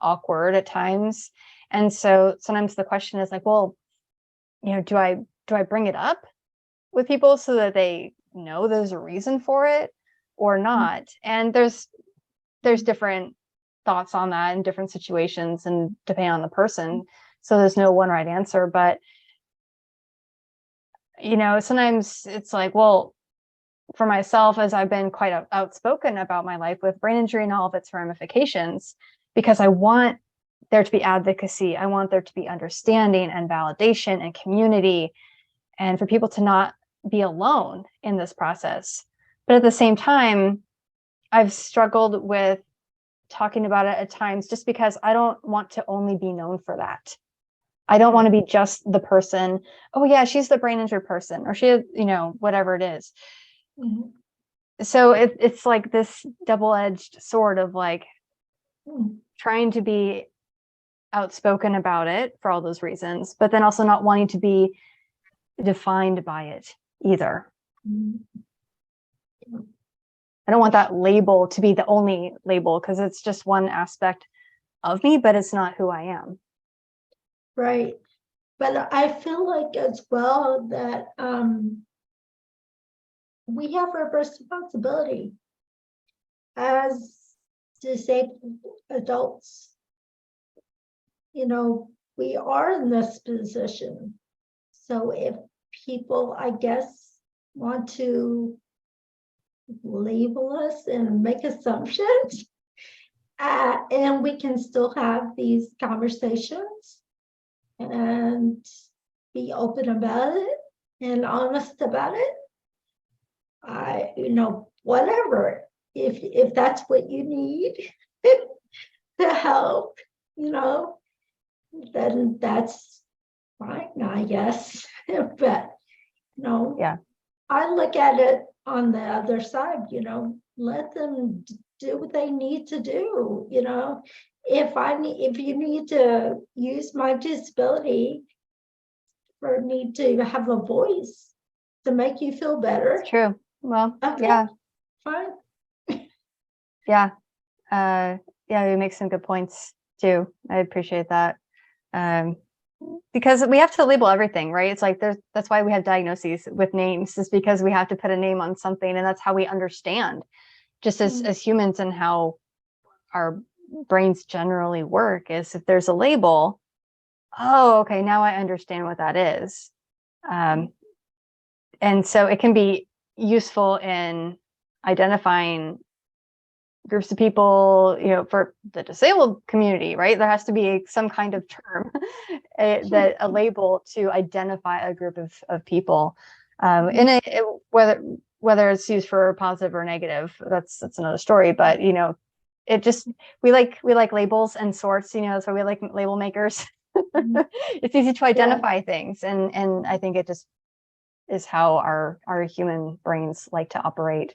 awkward at times. And so sometimes the question is like, well, do I bring it up with people so that they know there's a reason for it or not? And there's different thoughts on that in different situations and depending on the person, so there's no one right answer. But sometimes it's like, well, for myself, as I've been quite outspoken about my life with brain injury and all of its ramifications, because I want there to be advocacy, I want there to be understanding and validation and community, and for people to not be alone in this process. But at the same time, I've struggled with talking about it at times just because I don't want to only be known for that. I don't want to be just the person, oh yeah, she's the brain injured person, or she, whatever it is. So it's like this double-edged sword of like trying to be outspoken about it for all those reasons, but then also not wanting to be defined by it either. I don't want that label to be the only label, because it's just one aspect of me, but it's not who I am. Right. But I feel like as well that we have a responsibility as disabled adults. We are in this position. So if people, I guess, want to label us and make assumptions, and we can still have these conversations and be open about it and honest about it. Whatever, if that's what you need to help, then that's fine, I guess. But Yeah, I look at it on the other side, let them do what they need to do. If you need to use my disability or need to have a voice to make you feel better, it's true. Well, okay, yeah, fine. yeah, you make some good points too. I appreciate that. Because we have to label everything, right? It's like that's why we have diagnoses with names, is because we have to put a name on something, and that's how we understand just as humans and how our brains generally work. Is if there's a label, oh, okay, now I understand what that is. And so it can be useful in identifying groups of people, for the disabled community, right? There has to be some kind of term, a label to identify a group of people. Whether it's used for positive or negative, that's another story. But it just we like labels and sorts. That's why we like label makers. It's easy to identify things, and I think it just is how our human brains like to operate.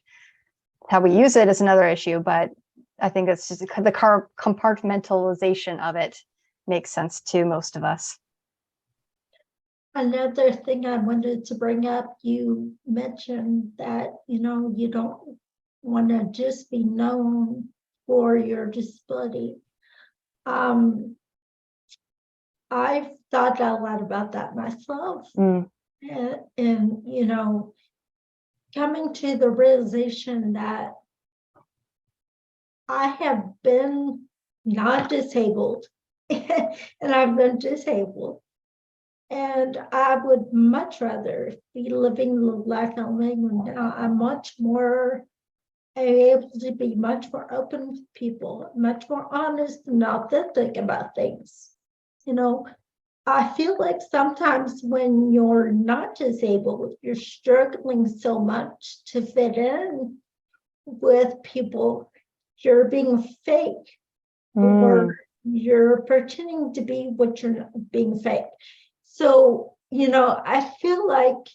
How we use it is another issue, but I think it's just the compartmentalization of it makes sense to most of us. Another thing I wanted to bring up, you mentioned that, you don't want to just be known for your disability. I've thought a lot about that myself. Mm. And you know, coming to the realization that I have been not disabled and I've been disabled. And I would much rather be living the life I'm living now. I'm much more able to be much more open with people, much more honest and authentic about things. You know, I feel like sometimes when you're not disabled, you're struggling so much to fit in with people. You're being fake, or you're pretending to be what you're not, being fake. So, you know, I feel like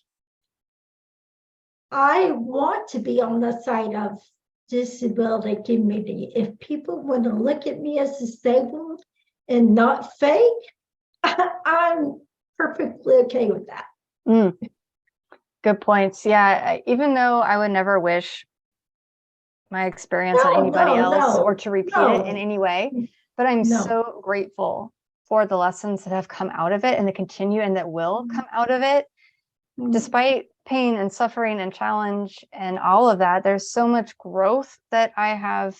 I want to be on the side of disability community. If people want to look at me as disabled and not fake, I'm perfectly okay with that. Good points. Yeah, even though I would never wish my experience on anybody else or to repeat it in any way, but I'm so grateful for the lessons that have come out of it and that continue and that will come out of it. Despite pain and suffering and challenge and all of that, there's so much growth that I have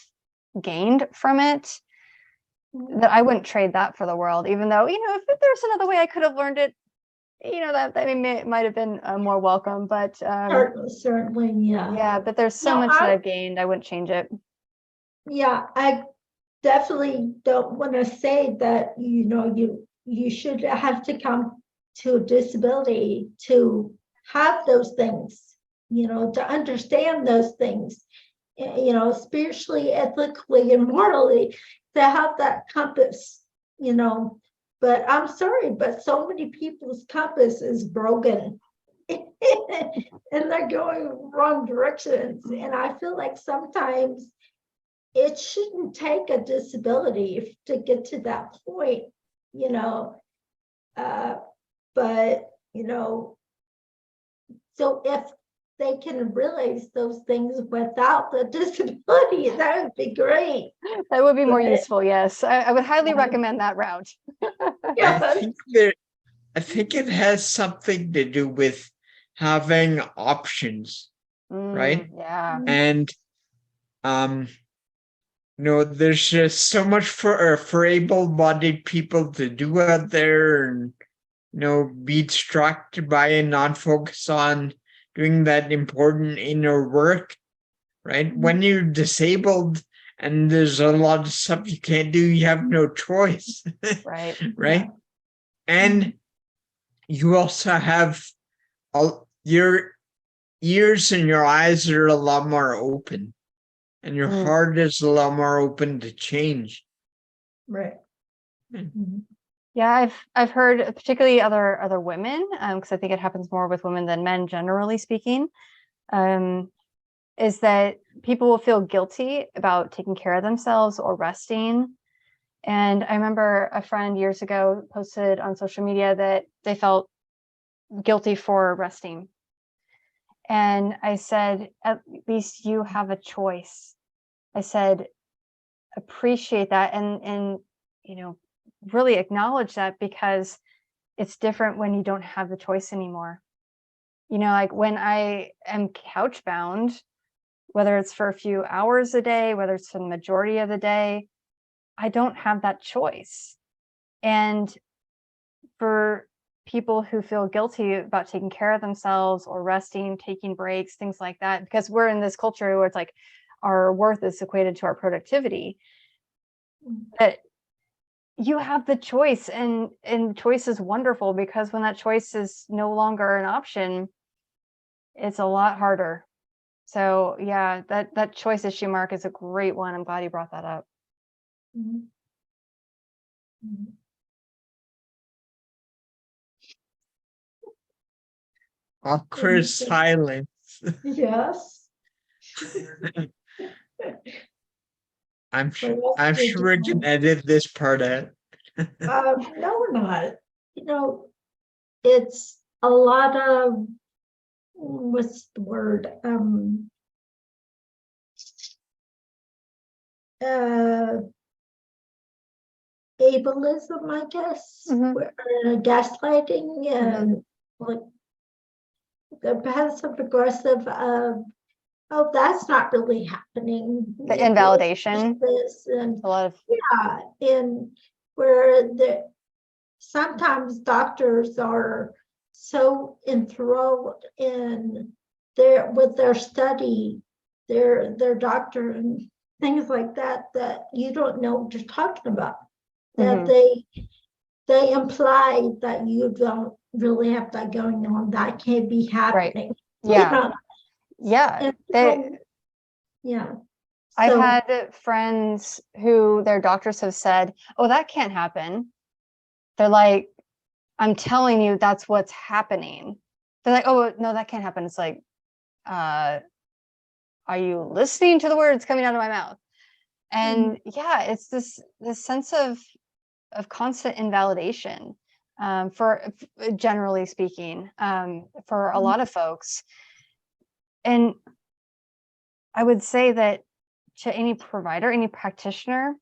gained from it that I wouldn't trade that for the world, even though, you know, if there's another way I could have learned it, you know, that might have been more welcome, but certainly, yeah, but there's so much that I've gained. I wouldn't change it. Yeah, I definitely don't want to say that, you know, you should have to come to a disability to have those things, you know, to understand those things, you know, spiritually, ethically, and morally, to have that compass, you know. But I'm sorry, but so many people's compass is broken and they're going wrong directions. And I feel like sometimes it shouldn't take a disability to get to that point, you know. But, you know, so if they can realize those things without the disability, that would be great. That would be more useful, yes. I would highly recommend that route. I think it has something to do with having options, right? Yeah. And you know, there's just so much for able-bodied people to do out there, and you know, be distracted by and not focus on doing that important inner work, right? When you're disabled and there's a lot of stuff you can't do, you have no choice. Right. Right. Yeah. And you also have your ears and your eyes are a lot more open, and your heart is a lot more open to change. Right. Yeah, I've heard, particularly other women, because I think it happens more with women than men, generally speaking, is that people will feel guilty about taking care of themselves or resting. And I remember a friend years ago posted on social media that they felt guilty for resting. And I said, at least you have a choice. I said, appreciate that and you know, really acknowledge that, because it's different when you don't have the choice anymore. You know, like when I am couch bound, whether it's for a few hours a day, whether it's for the majority of the day, I don't have that choice. And for people who feel guilty about taking care of themselves or resting, taking breaks, things like that, because we're in this culture where it's like our worth is equated to our productivity, that you have the choice, and choice is wonderful, because when that choice is no longer an option, it's a lot harder. So yeah, that choice issue, Mark, is a great one. I'm glad you brought that up. Awkward silence. Yes. I'm sure we can edit this part out. No, we're not. You know, it's a lot of, what's the word? uh, ableism, I guess, Mhm. gaslighting and like the passive aggressive of, oh, that's not really happening. The It is invalidation, this and a lot of, and where the sometimes doctors are so enthralled in their study, their doctor and things like that, that you don't know what you're talking about. That Mhm. they imply that you don't really have that going on. That can't be Right. happening. Yeah. Yeah. And They, yeah. I've So had friends who their doctors have said, "Oh, that can't happen." They're like, "I'm telling you, that's what's happening." They're like, "Oh, no, that can't happen." It's like, uh, are you listening to the words coming out of my mouth? And yeah, it's this sense of constant invalidation, for generally speaking, for a lot of folks. And I would say that to any provider, any practitioner,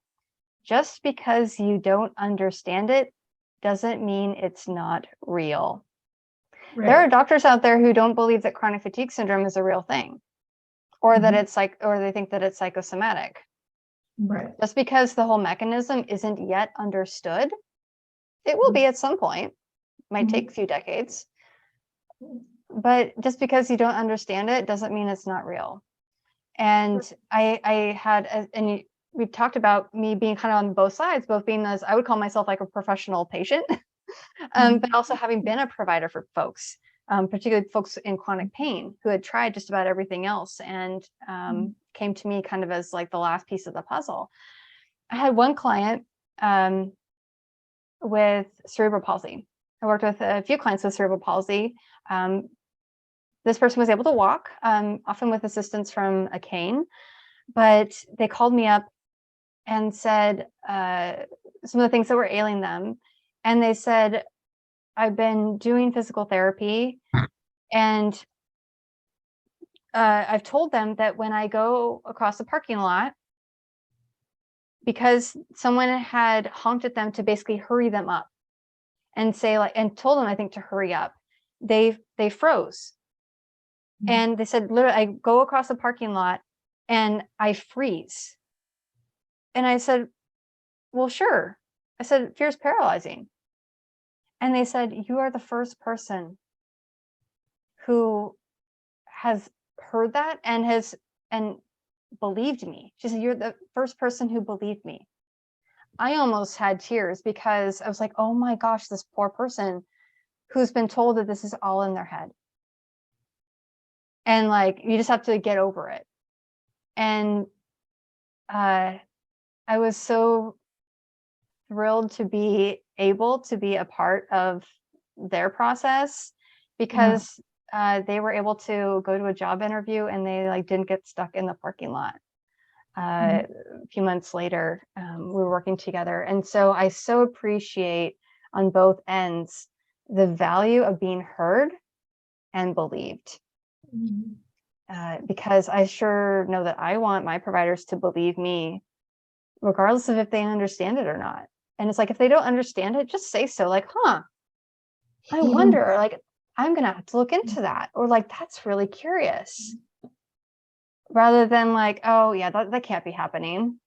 just because you don't understand it doesn't mean it's not real. There are doctors out there who don't believe that chronic fatigue syndrome is a real thing, or that it's or they think that it's psychosomatic. right. Just because the whole mechanism isn't yet understood, it will be at some point, might take a few decades. But just because you don't understand it doesn't mean it's not real. And I had, we've talked about me being kind of on both sides, both being as I would call myself like a professional patient, but also having been a provider for folks, particularly folks in chronic pain who had tried just about everything else and came to me kind of as like the last piece of the puzzle. I had one client with cerebral palsy. I worked with a few clients with cerebral palsy. This person was able to walk, often with assistance from a cane, but they called me up and said some of the things that were ailing them. And they said, I've been doing physical therapy, and I've told them that when I go across the parking lot, because someone had honked at them to basically hurry them up and say like, and told them, I think, to hurry up, they froze. And they said, literally, I go across the parking lot and I freeze. And I said, well, sure. I said, fear is paralyzing. And they said, you are the first person who has heard that and believed me. She said, you're the first person who believed me. I almost had tears because I was like, oh my gosh, this poor person who's been told that this is all in their head. And like, you just have to get over it. And I was so thrilled to be able to be a part of their process, because they were able to go to a job interview and they like didn't get stuck in the parking lot. A few months later, we were working together. And so I so appreciate on both ends the value of being heard and believed. Because I sure know that I want my providers to believe me, regardless of if they understand it or not. And it's like, if they don't understand it, just say so. Like, I wonder, like, I'm going to have to look into that. Or like, that's really curious. Rather than like, oh yeah, that can't be happening.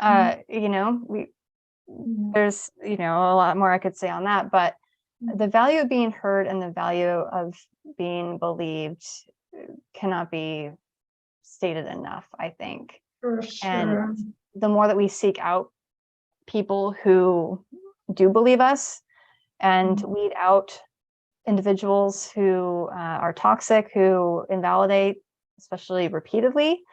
There's, a lot more I could say on that, but the value of being heard and the value of being believed cannot be stated enough, I think. For sure. And the more that we seek out people who do believe us and weed out individuals who are toxic, who invalidate, especially repeatedly,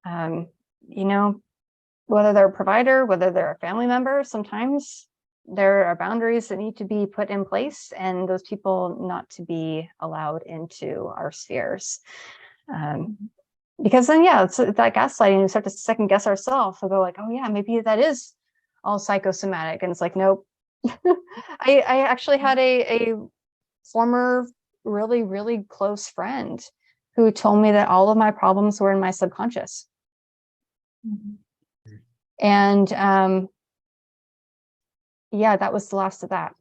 whether they're a provider, whether they're a family member, sometimes there are boundaries that need to be put in place, and those people not to be allowed into our spheres. Because then, it's that gaslighting. We start to second guess ourselves. We go like, oh yeah, maybe that is all psychosomatic. And it's like, nope. I actually had a former really, really close friend who told me that all of my problems were in my subconscious. Mhm. And yeah, that was the last of that.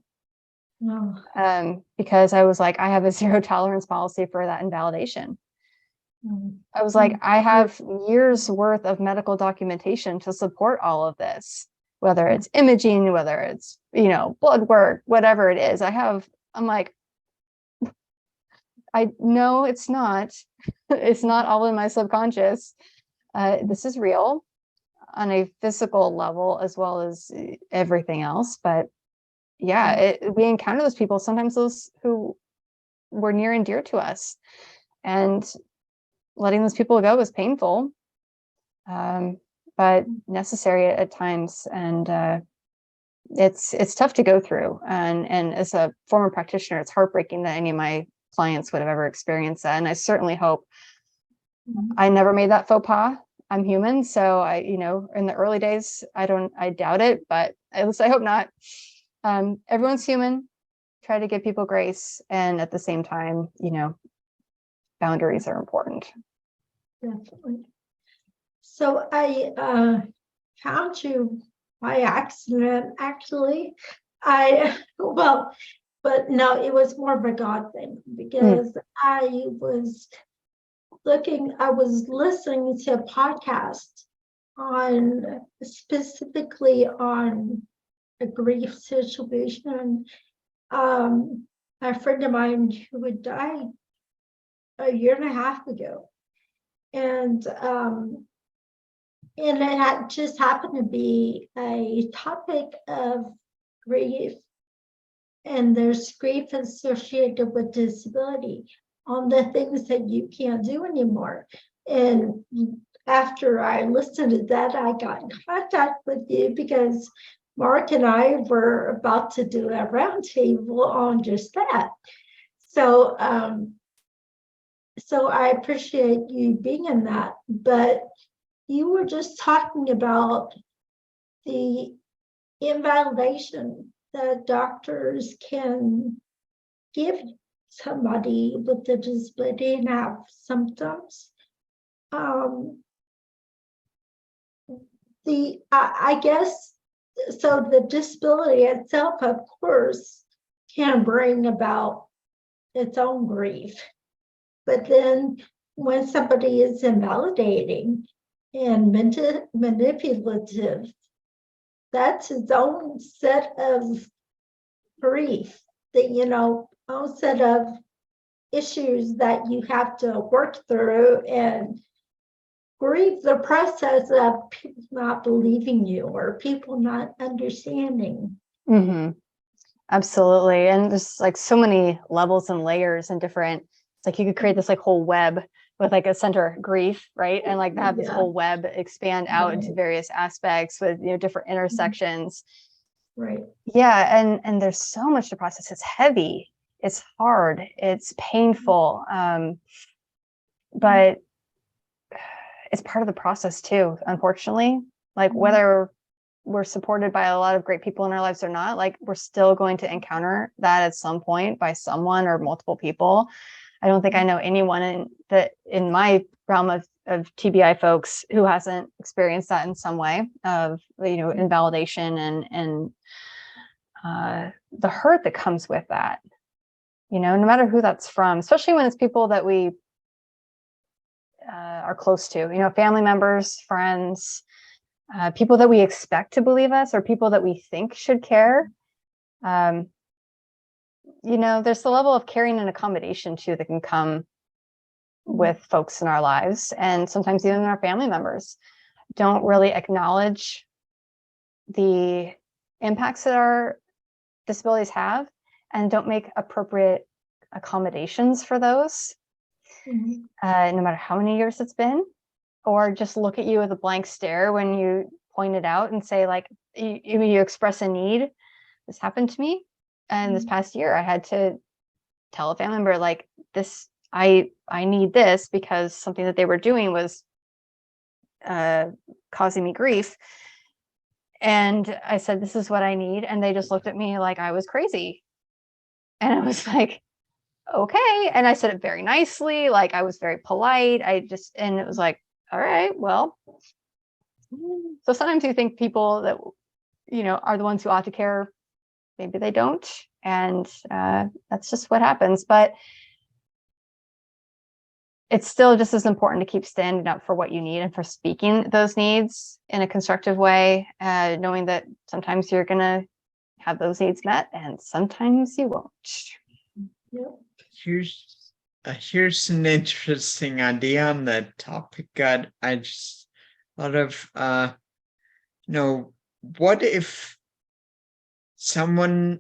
Oh, Because I was like, I have a zero tolerance policy for that invalidation. mm. I was like, Mm. I have years worth of medical documentation to support all of this, whether it's imaging, whether it's, blood work, whatever it is. I'm like, I know it's not, it's not all in my subconscious. This is real on a physical level as well as everything else. But yeah, we encounter those people, sometimes those who were near and dear to us, and letting those people go was painful, but necessary at times. And it's tough to go through. And as a former practitioner, it's heartbreaking that any of my clients would have ever experienced that. And I certainly hope I never made that faux pas. I'm human, so in the early days, I doubt it, but at least I hope not. Everyone's human. Try to give people grace, and at the same time, boundaries are important. Definitely. So I found you by accident, actually. But no, it was more of a God thing because I was listening to a podcast specifically on a grief situation. A friend of mine who had died a year and a half ago. And it had just happened to be a topic of grief, and there's grief associated with disability on the things that you can't do anymore. And after I listened to that, I got in contact with you because Mark and I were about to do a roundtable on just that. So so I appreciate you being in that, but you were just talking about the invalidation that doctors can give somebody with a disability and have symptoms. I guess so. The disability itself, of course, can bring about its own grief, but then when somebody is invalidating and manipulative, that's its own set of grief, that own set of issues that you have to work through and grieve the process of people not believing you or people not understanding. Mm-hmm. Absolutely. And there's like so many levels and layers and different, it's like you could create this like whole web with like a center grief, right? And like have this whole web expand out into various aspects with, different intersections. Right. Yeah. And there's so much to process. It's heavy, it's hard, it's painful. But it's part of the process too, unfortunately. Like whether we're supported by a lot of great people in our lives or not, like we're still going to encounter that at some point by someone or multiple people. I don't think I know anyone in my realm of TBI folks who hasn't experienced that in some way of, invalidation and the hurt that comes with that, no matter who that's from, especially when it's people that we are close to, family members, friends, people that we expect to believe us or people that we think should care. There's the level of caring and accommodation too that can come with folks in our lives. And sometimes even our family members don't really acknowledge the impacts that our disabilities have and don't make appropriate accommodations for those, no matter how many years it's been, or just look at you with a blank stare when you point it out and say, like, you express a need. This happened to me. And this past year, I had to tell a family member, like, this, I need this because something that they were doing was causing me grief. And I said, this is what I need. And they just looked at me like I was crazy. And I was like, okay. And I said it very nicely. Like I was very polite. And it was like, all right, well, So sometimes you think people that, are the ones who ought to care, maybe they don't. And that's just what happens. But it's still just as important to keep standing up for what you need and for speaking those needs in a constructive way, knowing that sometimes you're going to have those needs met and sometimes you won't. Yep. Here's an interesting idea on that topic. I just thought of, what if someone,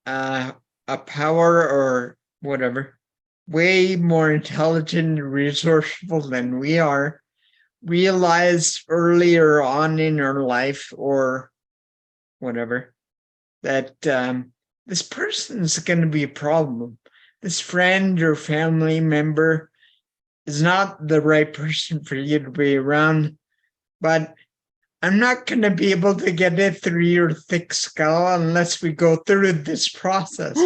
a power or whatever, way more intelligent and resourceful than we are, realized earlier on in our life or whatever that this person's going to be a problem. This friend or family member is not the right person for you to be around, but I'm not going to be able to get it through your thick skull unless we go through this process.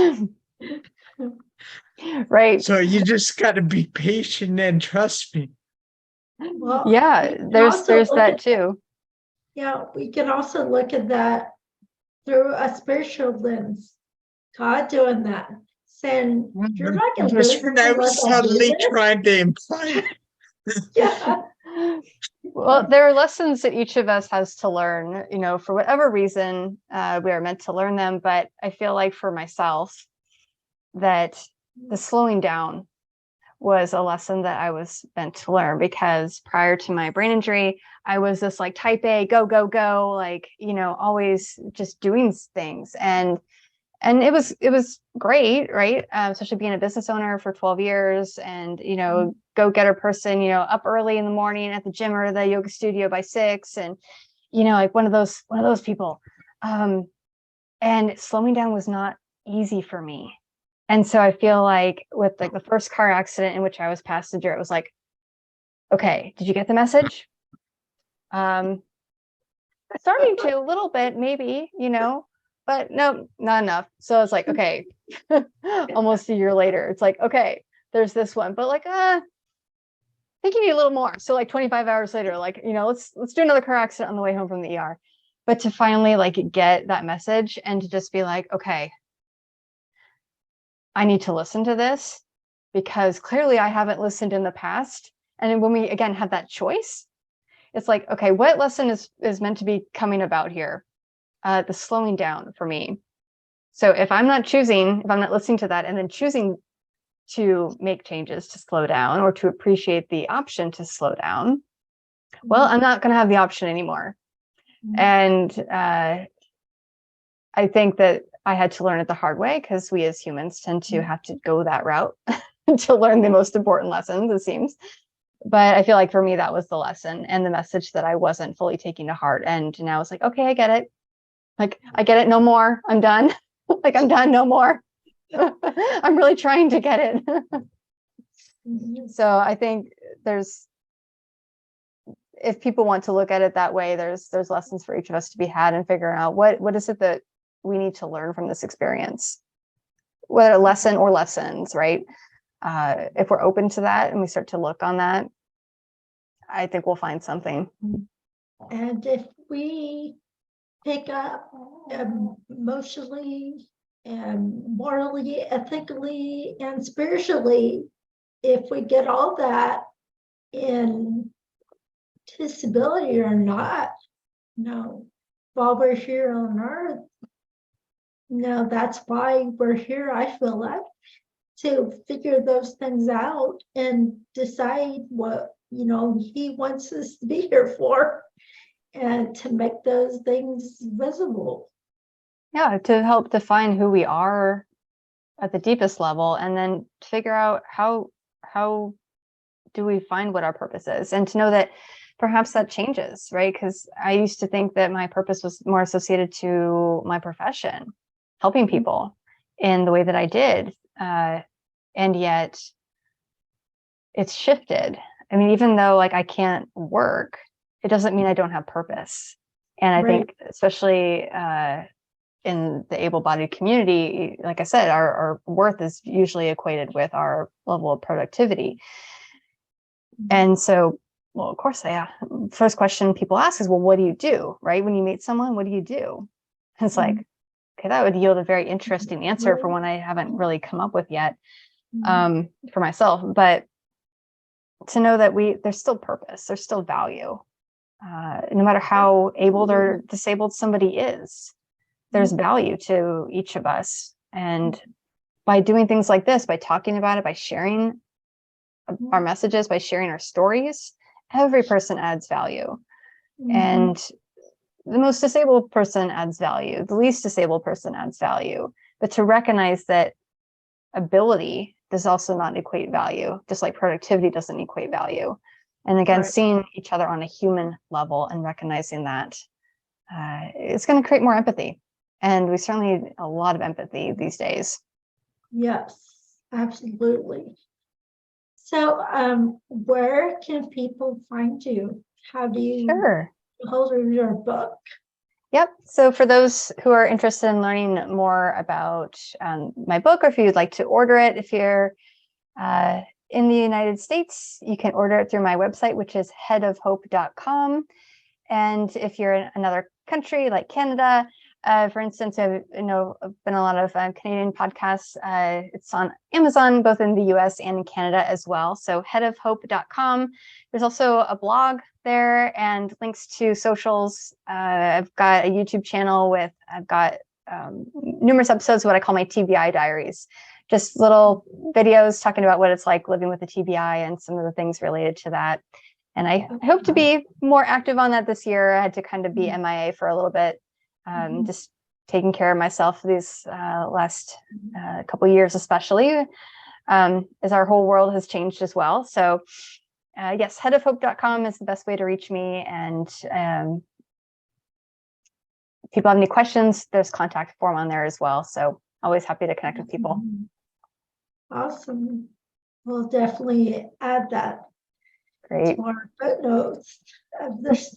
Right. So you just got to be patient and trust me. Well, Yeah, we can there's also look that at- too. Yeah, we can also look at that through a spiritual lens. God doing that, saying you're not going to Just lose when I was unless I do subtly this. trying to imply. Yeah. Well, there are lessons that each of us has to learn, for whatever reason, we are meant to learn them. But I feel like for myself, that the slowing down was a lesson that I was meant to learn, because prior to my brain injury, I was this like type A, go, go, go, like, always just doing things. And it was great, right? Especially being a business owner for 12 years and, go-getter person, up early in the morning at the gym or the yoga studio by 6 and, like one of those people. And slowing down was not easy for me. And so I feel like with like the first car accident in which I was passenger, it was like, okay, did you get the message? Starting to a little bit, maybe, but no, not enough. So I was like, okay, almost a year later, it's like, okay, there's this one, but like, I think you need a little more. So like 25 hours later, like, let's do another car accident on the way home from the ER. But to finally like get that message and to just be like, okay, I need to listen to this because clearly I haven't listened in the past. And when we again had that choice, it's like, okay, what lesson is meant to be coming about here? The slowing down for me. So if I'm not listening to that and then choosing to make changes to slow down or to appreciate the option to slow down, well, I'm not going to have the option anymore. And I think that I had to learn it the hard way because we as humans tend to have to go that route to learn the most important lessons, it seems. But I feel like for me, that was the lesson and the message that I wasn't fully taking to heart. And now it's like, okay, I get it. Like, I get it. No more. I'm done. Like, I'm done. No more. I'm really trying to get it. So I think if people want to look at it that way, there's lessons for each of us to be had and figuring out what is it that we need to learn from this experience, whether a lesson or lessons, right? If we're open to that and we start to look on that, I think we'll find something. And if we pick up emotionally and morally, ethically, and spiritually, if we get all that in disability or not, while we're here on earth, that's why we're here, I feel like, to figure those things out and decide what he wants us to be here for and to make those things visible. Yeah, to help define who we are at the deepest level, and then figure out how do we find what our purpose is, and to know that perhaps that changes, right? Because I used to think that my purpose was more associated to my profession, helping people in the way that I did. And yet it's shifted. I mean, even though like I can't work, it doesn't mean I don't have purpose. And I think especially in the able-bodied community, like I said, our worth is usually equated with our level of productivity. And so well, of course, yeah. First question people ask is, well, what do you do? Right? When you meet someone, what do you do? It's like, okay, that would yield a very interesting answer for one I haven't really come up with yet for myself. But to know that there's still purpose, there's still value. No matter how able or disabled somebody is, there's value to each of us. And by doing things like this, by talking about it, by sharing our messages, by sharing our stories, every person adds value. And the most disabled person adds value. The least disabled person adds value. But to recognize that ability does also not equate value, just like productivity doesn't equate value. And again, seeing each other on a human level and recognizing that it's going to create more empathy. And we certainly need a lot of empathy these days. Yes, absolutely. So where can people find you? How do you hold your book? Yep. So for those who are interested in learning more about my book, or if you'd like to order it, if you're in the United States, you can order it through my website, which is headofhope.com. And if you're in another country like Canada, for instance, I've been a lot of Canadian podcasts. It's on Amazon, both in the US and in Canada as well. So headofhope.com. There's also a blog there and links to socials. I've got a YouTube channel I've got numerous episodes of what I call my TBI diaries. Just little videos talking about what it's like living with a TBI and some of the things related to that. And I hope to be more active on that this year. I had to kind of be MIA for a little bit. Just taking care of myself these last couple of years, especially as our whole world has changed as well. So yes, headofhope.com is the best way to reach me. And if people have any questions, there's contact form on there as well. So always happy to connect with people. Awesome. We'll definitely add that. Great. To our footnotes of this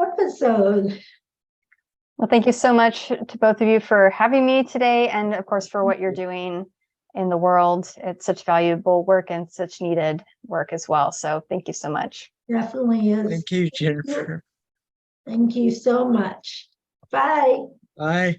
episode. Well, thank you so much to both of you for having me today, and of course for what you're doing in the world. It's such valuable work and such needed work as well. So thank you so much. Definitely is. Thank you, Jennifer. Thank you so much. Bye. Bye.